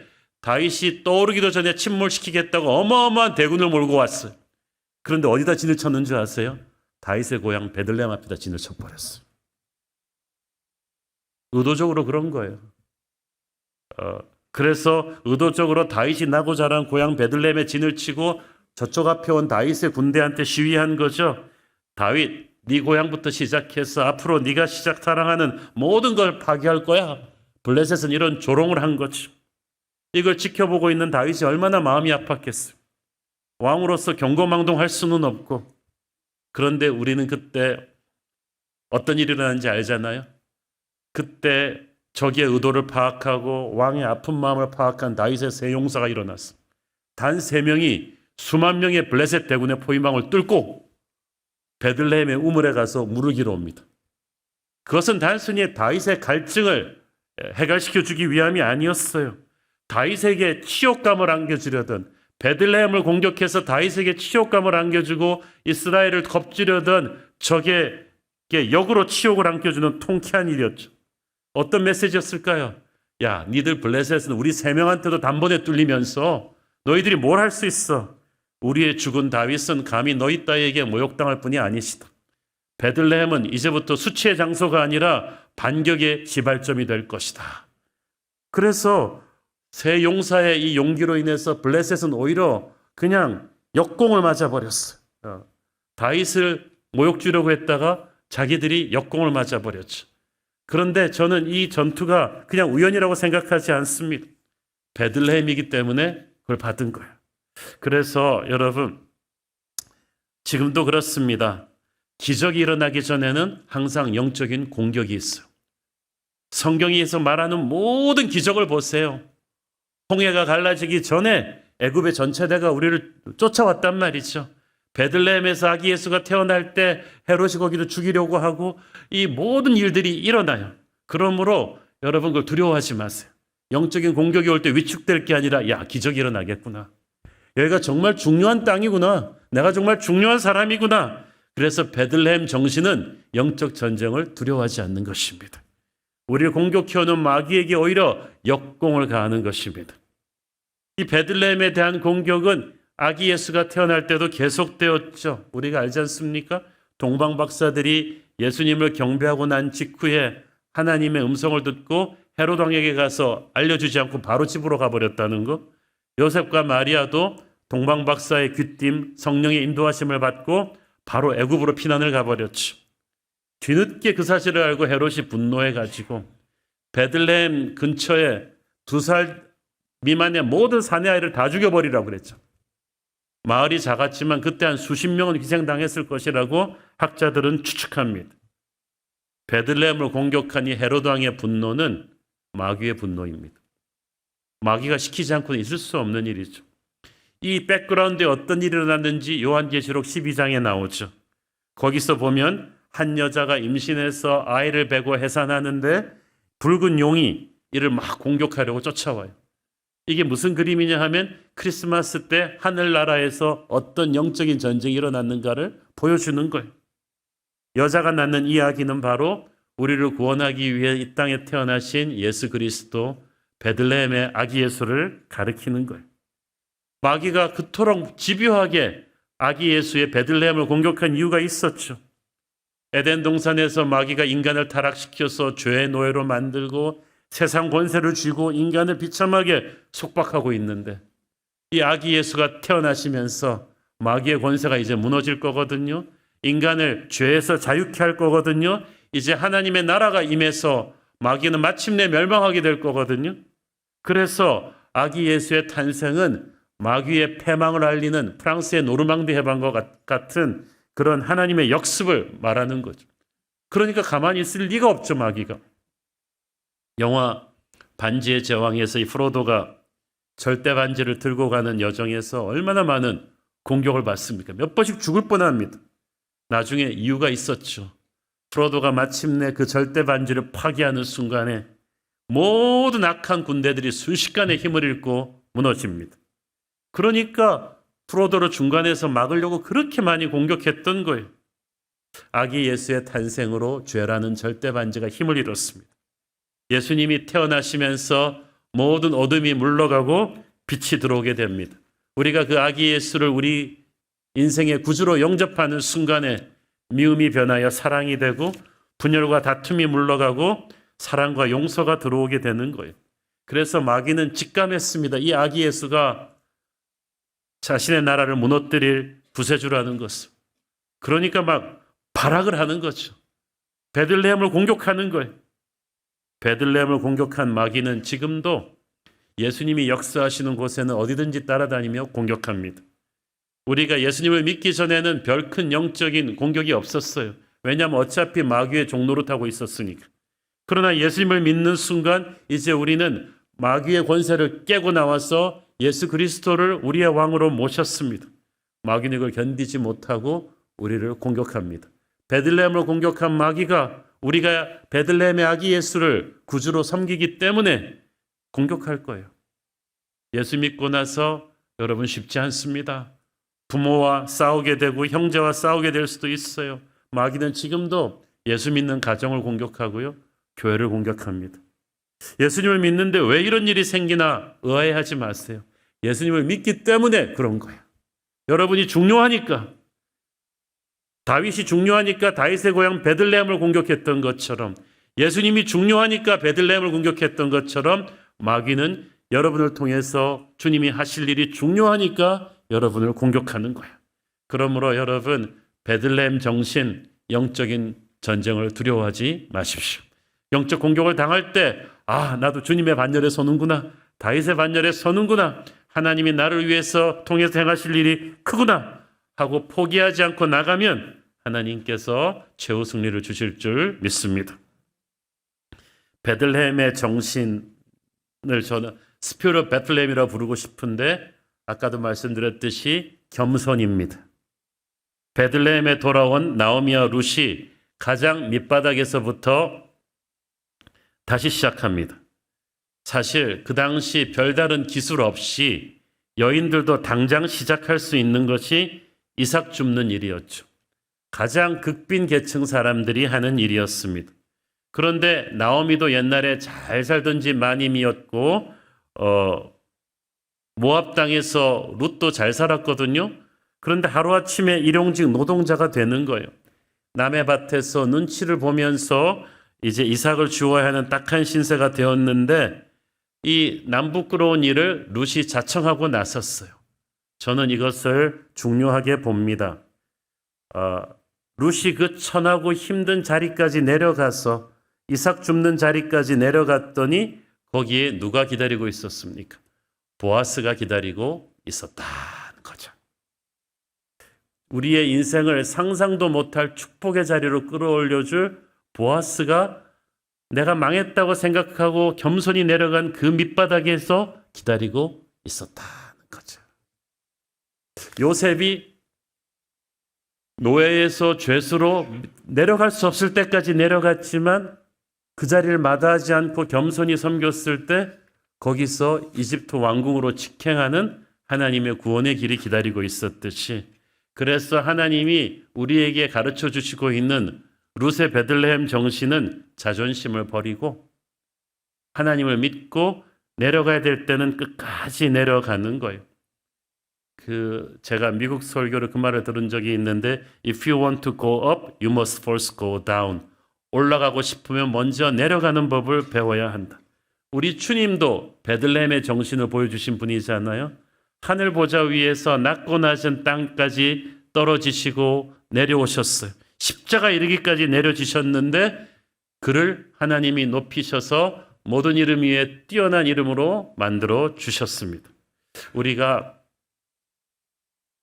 다윗이 떠오르기도 전에 침몰시키겠다고 어마어마한 대군을 몰고 왔어요. 그런데 어디다 진을 쳤는 줄 아세요? 다윗의 고향 베들레헴 앞에다 진을 쳐버렸어요. 의도적으로 그런 거예요. 그래서 의도적으로 다윗이 나고 자란 고향 베들레헴에 진을 치고 저쪽 앞에 온 다윗의 군대한테 시위한 거죠. 다윗, 네 고향부터 시작해서 앞으로 네가 사랑하는 모든 걸 파괴할 거야. 블레셋은 이런 조롱을 한 거죠. 이걸 지켜보고 있는 다윗이 얼마나 마음이 아팠겠어요. 왕으로서 경거망동할 수는 없고. 그런데 우리는 그때 어떤 일이 일어났는지 알잖아요. 그때 적의 의도를 파악하고 왕의 아픈 마음을 파악한 다윗의 세 용사가 일어났어. 단 3명이 수만 명의 블레셋 대군의 포위망을 뚫고 베들레헴의 우물에 가서 물을 길어 옵니다. 그것은 단순히 다윗의 갈증을 해결시켜 주기 위함이 아니었어요. 다윗에게 치욕감을 안겨주려던, 베들레헴을 공격해서 다윗에게 치욕감을 안겨주고 이스라엘을 겁주려던 적에게 역으로 치욕을 안겨주는 통쾌한 일이었죠. 어떤 메시지였을까요? 야, 니들 블레셋은 우리 3명한테도 단번에 뚫리면서 너희들이 뭘 할 수 있어? 우리의 죽은 다윗은 감히 너희 따위에게 모욕당할 뿐이 아니시다. 베들레헴은 이제부터 수치의 장소가 아니라 반격의 시발점이 될 것이다. 그래서 세 용사의 이 용기로 인해서 블레셋은 오히려 그냥 역공을 맞아버렸어요. 다윗을 모욕 주려고 했다가 자기들이 역공을 맞아버렸죠. 그런데 저는 이 전투가 그냥 우연이라고 생각하지 않습니다. 베들레헴이기 때문에 그걸 받은 거예요. 그래서 여러분, 지금도 그렇습니다. 기적이 일어나기 전에는 항상 영적인 공격이 있어요. 성경에서 말하는 모든 기적을 보세요. 홍해가 갈라지기 전에 애굽의 전체대가 우리를 쫓아왔단 말이죠. 베들레헴에서 아기 예수가 태어날 때 헤롯이 거기를 죽이려고 하고 이 모든 일들이 일어나요. 그러므로 여러분 그걸 두려워하지 마세요. 영적인 공격이 올 때 위축될 게 아니라 야, 기적이 일어나겠구나. 여기가 정말 중요한 땅이구나. 내가 정말 중요한 사람이구나. 그래서 베들레헴 정신은 영적 전쟁을 두려워하지 않는 것입니다. 우리를 공격해오는 마귀에게 오히려 역공을 가하는 것입니다. 이 베들레헴에 대한 공격은 아기 예수가 태어날 때도 계속되었죠. 우리가 알지 않습니까? 동방 박사들이 예수님을 경배하고 난 직후에 하나님의 음성을 듣고 헤롯 왕에게 가서 알려주지 않고 바로 집으로 가버렸다는 것. 요셉과 마리아도 동방 박사의 귀띔, 성령의 인도하심을 받고 바로 애굽으로 피난을 가버렸죠. 뒤늦게 그 사실을 알고 헤롯이 분노해가지고 베들레헴 근처에 2살 미만의 모든 사내 아이를 다 죽여버리라고 그랬죠. 마을이 작았지만 그때 한 수십 명은 희생당했을 것이라고 학자들은 추측합니다. 베들레헴을 공격한 이 헤롯 왕의 분노는 마귀의 분노입니다. 마귀가 시키지 않고는 있을 수 없는 일이죠. 이 백그라운드에 어떤 일이 일어났는지 요한계시록 12장에 나오죠. 거기서 보면 한 여자가 임신해서 아이를 베고 해산하는데 붉은 용이 이를 막 공격하려고 쫓아와요. 이게 무슨 그림이냐 하면 크리스마스 때 하늘나라에서 어떤 영적인 전쟁이 일어났는가를 보여주는 거예요. 여자가 낳는 이 아기는 바로 우리를 구원하기 위해 이 땅에 태어나신 예수 그리스도, 베들레헴의 아기 예수를 가리키는 거예요. 마귀가 그토록 집요하게 아기 예수의 베들레헴을 공격한 이유가 있었죠. 에덴 동산에서 마귀가 인간을 타락시켜서 죄의 노예로 만들고 세상 권세를 쥐고 인간을 비참하게 속박하고 있는데 이 아기 예수가 태어나시면서 마귀의 권세가 이제 무너질 거거든요. 인간을 죄에서 자유케 할 거거든요. 이제 하나님의 나라가 임해서 마귀는 마침내 멸망하게 될 거거든요. 그래서 아기 예수의 탄생은 마귀의 패망을 알리는 프랑스의 노르망디 해방과 같은 그런 하나님의 역습을 말하는 거죠. 그러니까 가만히 있을 리가 없죠, 마귀가. 영화 반지의 제왕에서 이 프로도가 절대 반지를 들고 가는 여정에서 얼마나 많은 공격을 받습니까? 몇 번씩 죽을 뻔합니다. 나중에 이유가 있었죠. 프로도가 마침내 그 절대 반지를 파괴하는 순간에 모든 악한 군대들이 순식간에 힘을 잃고 무너집니다. 그러니까 프로도를 중간에서 막으려고 그렇게 많이 공격했던 거예요. 아기 예수의 탄생으로 죄라는 절대 반지가 힘을 잃었습니다. 예수님이 태어나시면서 모든 어둠이 물러가고 빛이 들어오게 됩니다. 우리가 그 아기 예수를 우리 인생의 구주로 영접하는 순간에 미움이 변하여 사랑이 되고 분열과 다툼이 물러가고 사랑과 용서가 들어오게 되는 거예요. 그래서 마귀는 직감했습니다. 이 아기 예수가 자신의 나라를 무너뜨릴 구세주라는 것을. 그러니까 막 발악을 하는 거죠. 베들레헴을 공격하는 거예요. 베들레헴을 공격한 마귀는 지금도 예수님이 역사하시는 곳에는 어디든지 따라다니며 공격합니다. 우리가 예수님을 믿기 전에는 별 큰 영적인 공격이 없었어요. 왜냐하면 어차피 마귀의 종노릇 하고 있었으니까. 그러나 예수님을 믿는 순간 이제 우리는 마귀의 권세를 깨고 나와서 예수 그리스도를 우리의 왕으로 모셨습니다. 마귀는 이걸 견디지 못하고 우리를 공격합니다. 베들레헴을 공격한 마귀가 우리가 베들레헴의 아기 예수를 구주로 섬기기 때문에 공격할 거예요. 예수 믿고 나서 여러분 쉽지 않습니다. 부모와 싸우게 되고 형제와 싸우게 될 수도 있어요. 마귀는 지금도 예수 믿는 가정을 공격하고요. 교회를 공격합니다. 예수님을 믿는데 왜 이런 일이 생기나 의아해하지 마세요. 예수님을 믿기 때문에 그런 거예요. 여러분이 중요하니까. 다윗이 중요하니까 다윗의 고향 베들레헴을 공격했던 것처럼 예수님이 중요하니까 베들레헴을 공격했던 것처럼 마귀는 여러분을 통해서 주님이 하실 일이 중요하니까 여러분을 공격하는 거예요. 그러므로 여러분 베들레헴 정신, 영적인 전쟁을 두려워하지 마십시오. 영적 공격을 당할 때 나도 주님의 반열에 서는구나. 다윗의 반열에 서는구나. 하나님이 나를 위해서 통해서 행하실 일이 크구나 하고 포기하지 않고 나가면 하나님께서 최후 승리를 주실 줄 믿습니다. 베들레헴의 정신을 저는 스피릿 베틀레헴이라고 부르고 싶은데 아까도 말씀드렸듯이 겸손입니다. 베들레헴에 돌아온 나오미와 룻이 가장 밑바닥에서부터 다시 시작합니다. 사실 그 당시 별다른 기술 없이 여인들도 당장 시작할 수 있는 것이 이삭 줍는 일이었죠. 가장 극빈 계층 사람들이 하는 일이었습니다. 그런데 나오미도 옛날에 잘 살던 집 마님이었고 모압 땅에서 룻도 잘 살았거든요. 그런데 하루아침에 일용직 노동자가 되는 거예요. 남의 밭에서 눈치를 보면서 이제 이삭을 주어야 하는 딱한 신세가 되었는데 이 남부끄러운 일을 룻이 자청하고 나섰어요. 저는 이것을 중요하게 봅니다. 룻이 그 천하고 힘든 자리까지 내려가서 이삭 줍는 자리까지 내려갔더니 거기에 누가 기다리고 있었습니까? 보아스가 기다리고 있었다는 거죠. 우리의 인생을 상상도 못할 축복의 자리로 끌어올려줄 보아스가 내가 망했다고 생각하고 겸손히 내려간 그 밑바닥에서 기다리고 있었다는 거죠. 요셉이 노예에서 죄수로 내려갈 수 없을 때까지 내려갔지만 그 자리를 마다하지 않고 겸손히 섬겼을 때 거기서 이집트 왕궁으로 직행하는 하나님의 구원의 길이 기다리고 있었듯이 그래서 하나님이 우리에게 가르쳐 주시고 있는 룻의 베들레헴 정신은 자존심을 버리고 하나님을 믿고 내려가야 될 때는 끝까지 내려가는 거예요. 제가 미국 설교를 그 말을 들은 적이 있는데 If you want to go up, you must first go down. 올라가고 싶으면 먼저 내려가는 법을 배워야 한다. 우리 주님도 베들레헴의 정신을 보여주신 분이잖아요. 하늘 보좌 위에서 낮고 낮은 땅까지 떨어지시고 내려오셨어요. 십자가 이르기까지 내려지셨는데 그를 하나님이 높이셔서 모든 이름 위에 뛰어난 이름으로 만들어 주셨습니다. 우리가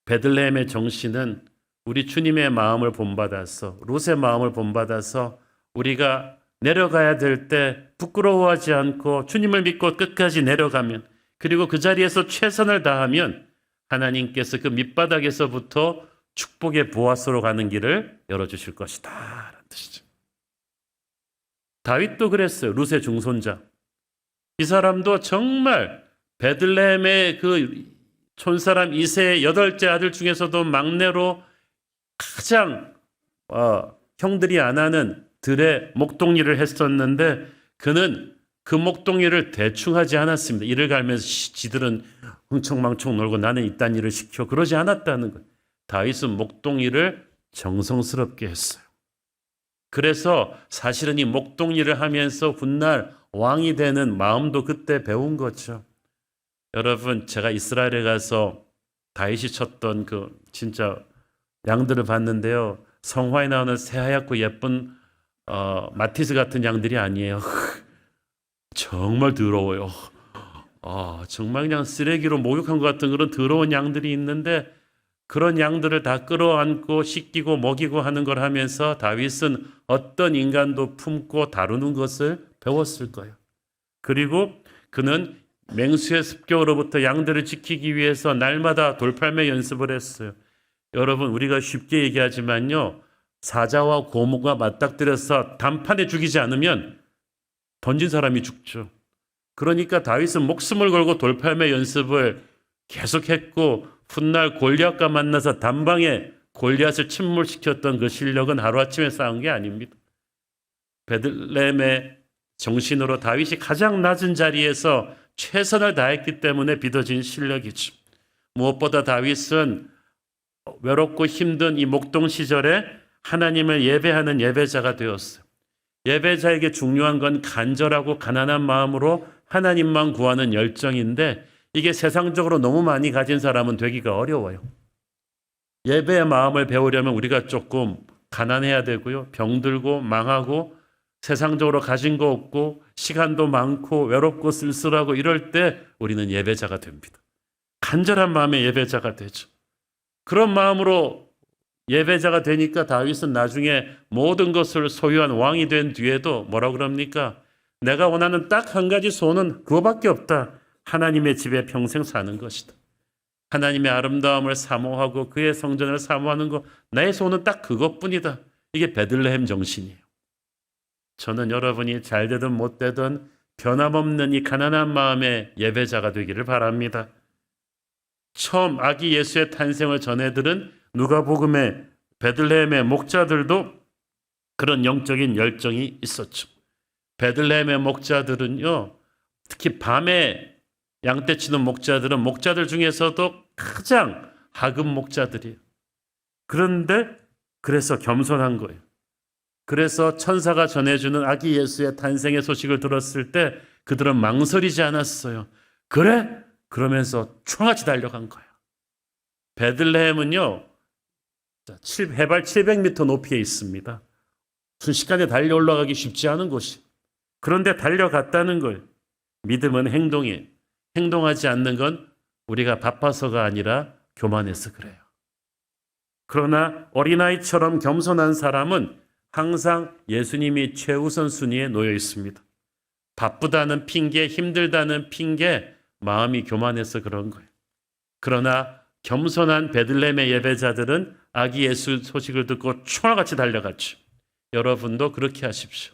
베들레헴의 정신은 우리 주님의 마음을 본받아서 룻의 마음을 본받아서 우리가 내려가야 될 때 부끄러워하지 않고 주님을 믿고 끝까지 내려가면 그리고 그 자리에서 최선을 다하면 하나님께서 그 밑바닥에서부터 축복의 보아스로 가는 길을 열어주실 것이다 라는 뜻이죠. 다윗도 그랬어요. 룻의 중손자. 이 사람도 정말 베들레헴의 그 촌사람 이세의 8째 아들 중에서도 막내로 가장 형들이 안 하는 들의 목동 일을 했었는데 그는 그 목동이를 대충 하지 않았습니다. 이를 갈면서 지들은 흥청망청 놀고 나는 이딴 일을 시켜. 그러지 않았다는 거예요. 다윗은 목동이를 정성스럽게 했어요. 그래서 사실은 이 목동이를 하면서 훗날 왕이 되는 마음도 그때 배운 거죠. 여러분, 제가 이스라엘에 가서 다윗이 쳤던 그 진짜 양들을 봤는데요. 성화에 나오는 새하얗고 예쁜 마티즈 같은 양들이 아니에요. 정말 더러워요. 정말 그냥 쓰레기로 목욕한 것 같은 그런 더러운 양들이 있는데, 그런 양들을 다 끌어안고 씻기고 먹이고 하는 걸 하면서 다윗은 어떤 인간도 품고 다루는 것을 배웠을 거예요. 그리고 그는 맹수의 습격으로부터 양들을 지키기 위해서 날마다 돌팔매 연습을 했어요. 여러분, 우리가 쉽게 얘기하지만요, 사자와 고모가 맞닥뜨려서 단판에 죽이지 않으면 던진 사람이 죽죠. 그러니까 다윗은 목숨을 걸고 돌팔매 연습을 계속했고, 훗날 골리앗과 만나서 단방에 골리앗을 침몰시켰던 그 실력은 하루아침에 쌓은 게 아닙니다. 베들레헴의 정신으로 다윗이 가장 낮은 자리에서 최선을 다했기 때문에 빚어진 실력이죠. 무엇보다 다윗은 외롭고 힘든 이 목동 시절에 하나님을 예배하는 예배자가 되었어요. 예배자에게 중요한 건 간절하고 가난한 마음으로 하나님만 구하는 열정인데, 이게 세상적으로 너무 많이 가진 사람은 되기가 어려워요. 예배의 마음을 배우려면 우리가 조금 가난해야 되고요. 병들고 망하고 세상적으로 가진 거 없고 시간도 많고 외롭고 쓸쓸하고 이럴 때 우리는 예배자가 됩니다. 간절한 마음의 예배자가 되죠. 그런 마음으로 예배자가 되니까 다윗은 나중에 모든 것을 소유한 왕이 된 뒤에도 뭐라고 그럽니까? 내가 원하는 딱 한 가지 소원은 그거밖에 없다. 하나님의 집에 평생 사는 것이다. 하나님의 아름다움을 사모하고 그의 성전을 사모하는 것, 나의 소원은 딱 그것뿐이다. 이게 베들레헴 정신이에요. 저는 여러분이 잘 되든 못 되든 변함없는 이 가난한 마음의 예배자가 되기를 바랍니다. 처음 아기 예수의 탄생을 전해들은 누가복음의 베들레헴의 목자들도 그런 영적인 열정이 있었죠. 베들레헴의 목자들은요, 특히 밤에 양떼치는 목자들은 목자들 중에서도 가장 하급 목자들이에요. 그런데 그래서 겸손한 거예요. 그래서 천사가 전해주는 아기 예수의 탄생의 소식을 들었을 때 그들은 망설이지 않았어요. 그래? 그러면서 총같이 달려간 거예요. 베들레헴은요, 해발 700m 높이에 있습니다. 순식간에 달려 올라가기 쉽지 않은 곳이. 그런데 달려갔다는 거예요. 믿음은 행동이에요. 행동하지 않는 건 우리가 바빠서가 아니라 교만해서 그래요. 그러나 어린아이처럼 겸손한 사람은 항상 예수님이 최우선 순위에 놓여 있습니다. 바쁘다는 핑계, 힘들다는 핑계, 마음이 교만해서 그런 거예요. 그러나 겸손한 베들레헴의 예배자들은 아기 예수 소식을 듣고 총알같이 달려갔죠. 여러분도 그렇게 하십시오.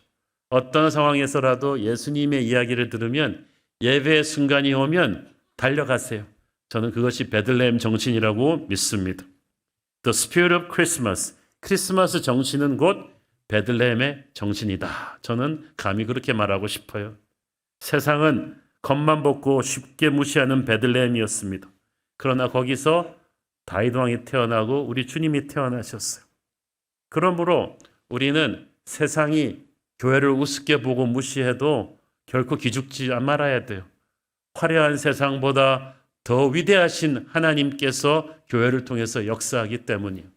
어떤 상황에서라도 예수님의 이야기를 들으면 예배의 순간이 오면 달려가세요. 저는 그것이 베들레헴 정신이라고 믿습니다. The Spirit of Christmas. 크리스마스 정신은 곧 베들레헴의 정신이다. 저는 감히 그렇게 말하고 싶어요. 세상은 겉만 보고 쉽게 무시하는 베들레헴이었습니다. 그러나 거기서 다윗 왕이 태어나고 우리 주님이 태어나셨어요. 그러므로 우리는 세상이 교회를 우습게 보고 무시해도 결코 기죽지 말아야 돼요. 화려한 세상보다 더 위대하신 하나님께서 교회를 통해서 역사하기 때문이에요.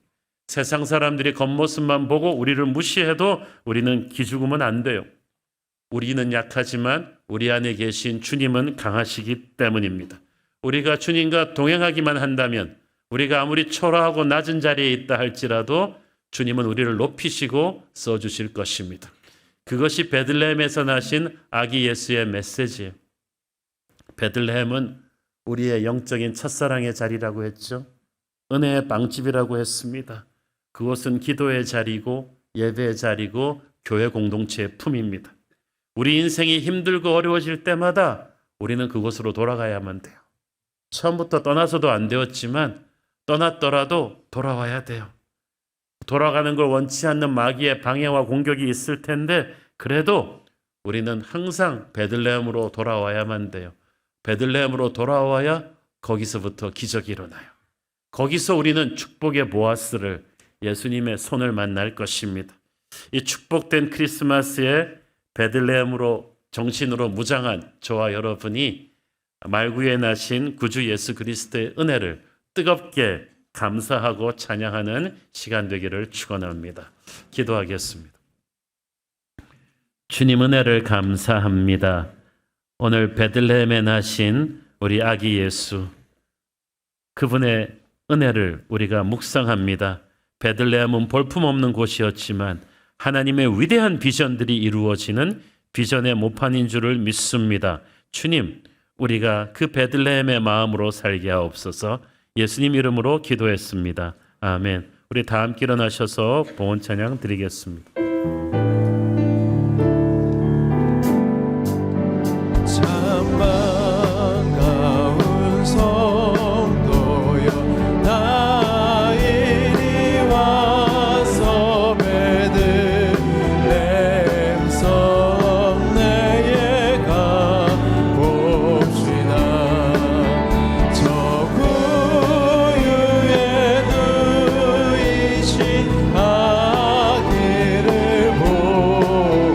세상 사람들이 겉모습만 보고 우리를 무시해도 우리는 기죽으면 안 돼요. 우리는 약하지만 우리 안에 계신 주님은 강하시기 때문입니다. 우리가 주님과 동행하기만 한다면, 우리가 아무리 초라하고 낮은 자리에 있다 할지라도 주님은 우리를 높이시고 써주실 것입니다. 그것이 베들레헴에서 나신 아기 예수의 메시지예요. 베들레헴은 우리의 영적인 첫사랑의 자리라고 했죠. 은혜의 빵집이라고 했습니다. 그곳은 기도의 자리고 예배의 자리고 교회 공동체의 품입니다. 우리 인생이 힘들고 어려워질 때마다 우리는 그곳으로 돌아가야만 돼요. 처음부터 떠나서도 안 되었지만 떠났더라도 돌아와야 돼요. 돌아가는 걸 원치 않는 마귀의 방해와 공격이 있을 텐데 그래도 우리는 항상 베들레헴으로 돌아와야만 돼요. 베들레헴으로 돌아와야 거기서부터 기적이 일어나요. 거기서 우리는 축복의 보아스를, 예수님의 손을 만날 것입니다. 이 축복된 크리스마스에 베들레헴으로 정신으로 무장한 저와 여러분이 말구에 나신 구주 예수 그리스도의 은혜를 뜨겁게 감사하고 찬양하는 시간 되기를 축원합니다. 기도하겠습니다. 주님 은혜를 감사합니다. 오늘 베들레헴에 나신 우리 아기 예수, 그분의 은혜를 우리가 묵상합니다. 베들레헴은 볼품없는 곳이었지만 하나님의 위대한 비전들이 이루어지는 비전의 모판인 줄을 믿습니다. 주님, 우리가 그 베들레헴의 마음으로 살게 하옵소서. 예수님 이름으로 기도했습니다. 아멘. 우리 다 함께 일어나셔서 봉헌 찬양 드리겠습니다. 참 반가운 성도여, 나 이리 와서 베들레헴 성 내에 가봅시다. 저 구유에 누이신 아기를 보고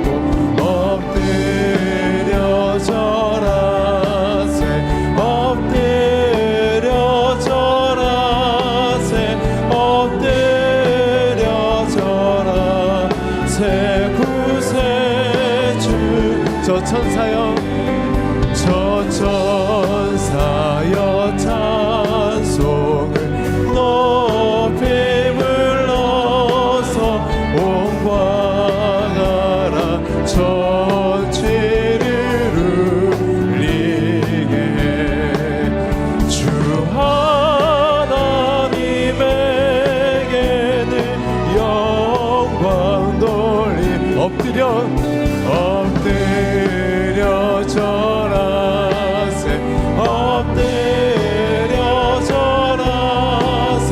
엎드려 절하세, 엎드려 절하세, 엎드려 절하세. 구세주 저 천사여, 저 천사여, 찬송을 높이 불러서 온과 가라 전체를 울리게 해. 주 하나님에게는 영광 돌리 엎드려 절하세, 엎드려 절하세,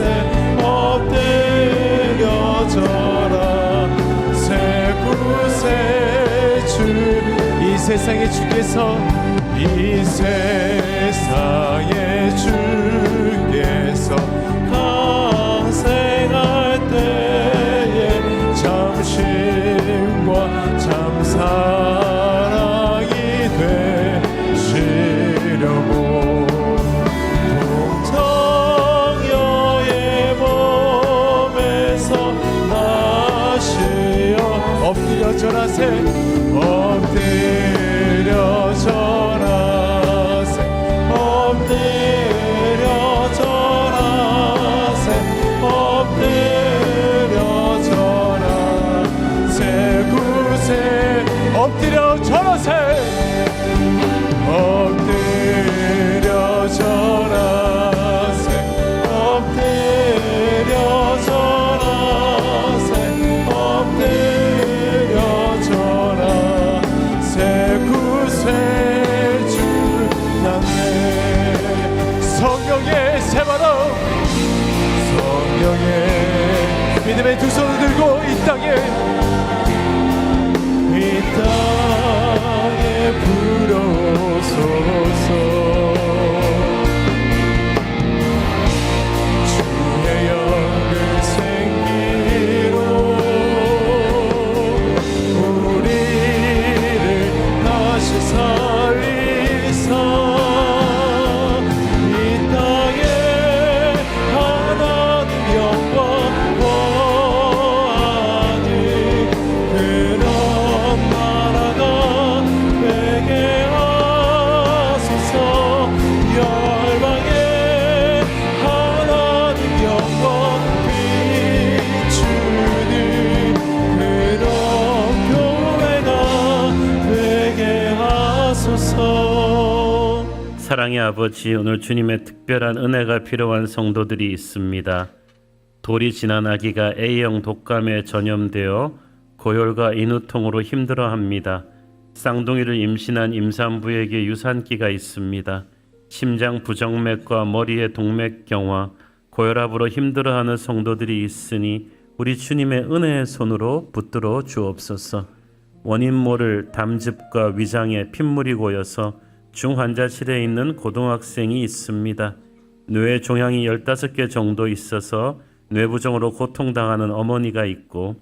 엎드려 절하세. 구세주 이 세상의 주께서, 이 세상의 주께서 강생할 때에 참심과 참사랑이 되시려고 동정녀의 몸에서 나시어 엎드려 절하세, 엎드려 절하세, 엎드려 절하세, 엎드려 절하세. 구세 엎드려 절하세, 엎드려 절하세, 엎드려 절하세, 엎드려 절하세. 구세주 양내 성령의 새바람, 성령의 믿음의 두 손을 들고 이 땅에 불어오소서. 주의 영을 생기로 우리를 다시 살리사 이 땅에 하나님 영광 보아니 그런 나라가 되게 하소서. 열방에 하나님 영광 비추는 그런 교회가 되게 하소서. 사랑의 아버지, 오늘 주님의 특별한 은혜가 필요한 성도들이 있습니다. 돌이 지난 아기가 A형 독감에 전염되어 고열과 인후통으로 힘들어합니다. 쌍둥이를 임신한 임산부에게 유산기가 있습니다. 심장 부정맥과 머리의 동맥경화, 고혈압으로 힘들어하는 성도들이 있으니 우리 주님의 은혜의 손으로 붙들어 주옵소서. 원인 모를 담즙과 위장에 핏물이 고여서 중환자실에 있는 고등학생이 있습니다. 뇌 종양이 15개 정도 있어서 뇌부종으로 고통당하는 어머니가 있고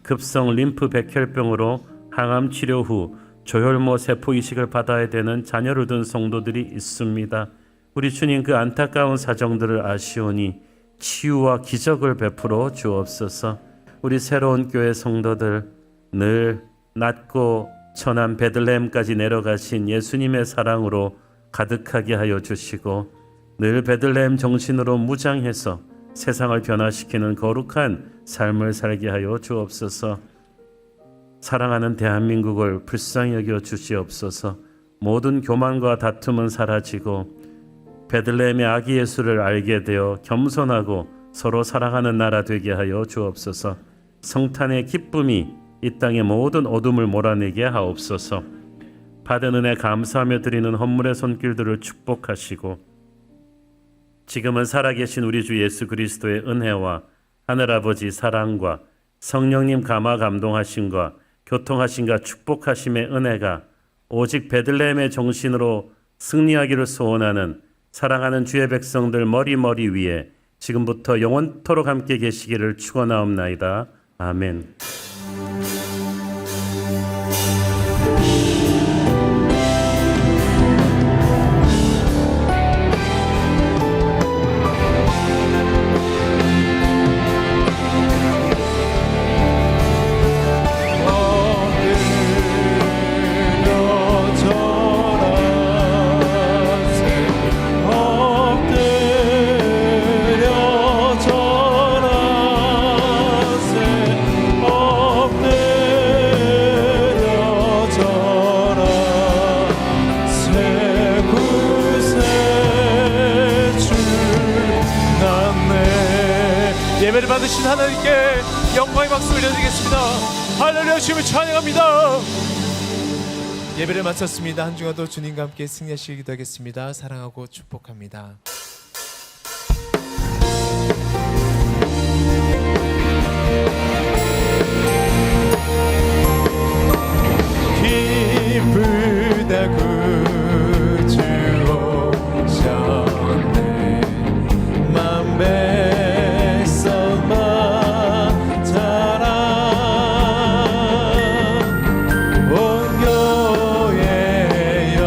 급성 림프 백혈병으로 항암 치료 후 조혈모 세포 이식을 받아야 되는 자녀를 둔 성도들이 있습니다. 우리 주님 그 안타까운 사정들을 아시오니 치유와 기적을 베풀어 주옵소서. 우리 새로운 교회 성도들 늘 낮고 천한 베들레헴까지 내려가신 예수님의 사랑으로 가득하게 하여 주시고 늘 베들레헴 정신으로 무장해서 세상을 변화시키는 거룩한 삶을 살게 하여 주옵소서. 사랑하는 대한민국을 불쌍히 여겨 주시옵소서. 모든 교만과 다툼은 사라지고 베들레헴의 아기 예수를 알게 되어 겸손하고 서로 사랑하는 나라 되게 하여 주옵소서. 성탄의 기쁨이 이 땅의 모든 어둠을 몰아내게 하옵소서. 받은 은혜 감사하며 드리는 헌물의 손길들을 축복하시고 지금은 살아계신 우리 주 예수 그리스도의 은혜와 하늘아버지 사랑과 성령님 감화 감동하심과 교통하심과 축복하심의 은혜가 오직 베들레헴의 정신으로 승리하기를 소원하는 사랑하는 주의 백성들 머리 위에 지금부터 영원토록 함께 계시기를 축원하옵나이다. 아멘. 예배를 받으신 하나님께 영광의 박수 올려드리겠습니다. 할렐루야. 주님을 찬양합니다. 예배를 마쳤습니다. 한 주간도 주님과 함께 승리하시길 기도하겠습니다. 사랑하고 축복합니다. 기쁘다 구주 오셨네. 맘 백성 맞아라. 온 교회여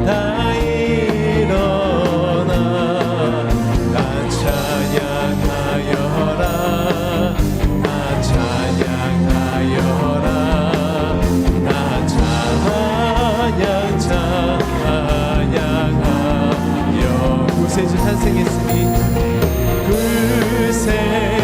다 일어나. 나 찬양하여라. 나 찬양하여라. 나 찬양하여 구세주 탄생했으니 구세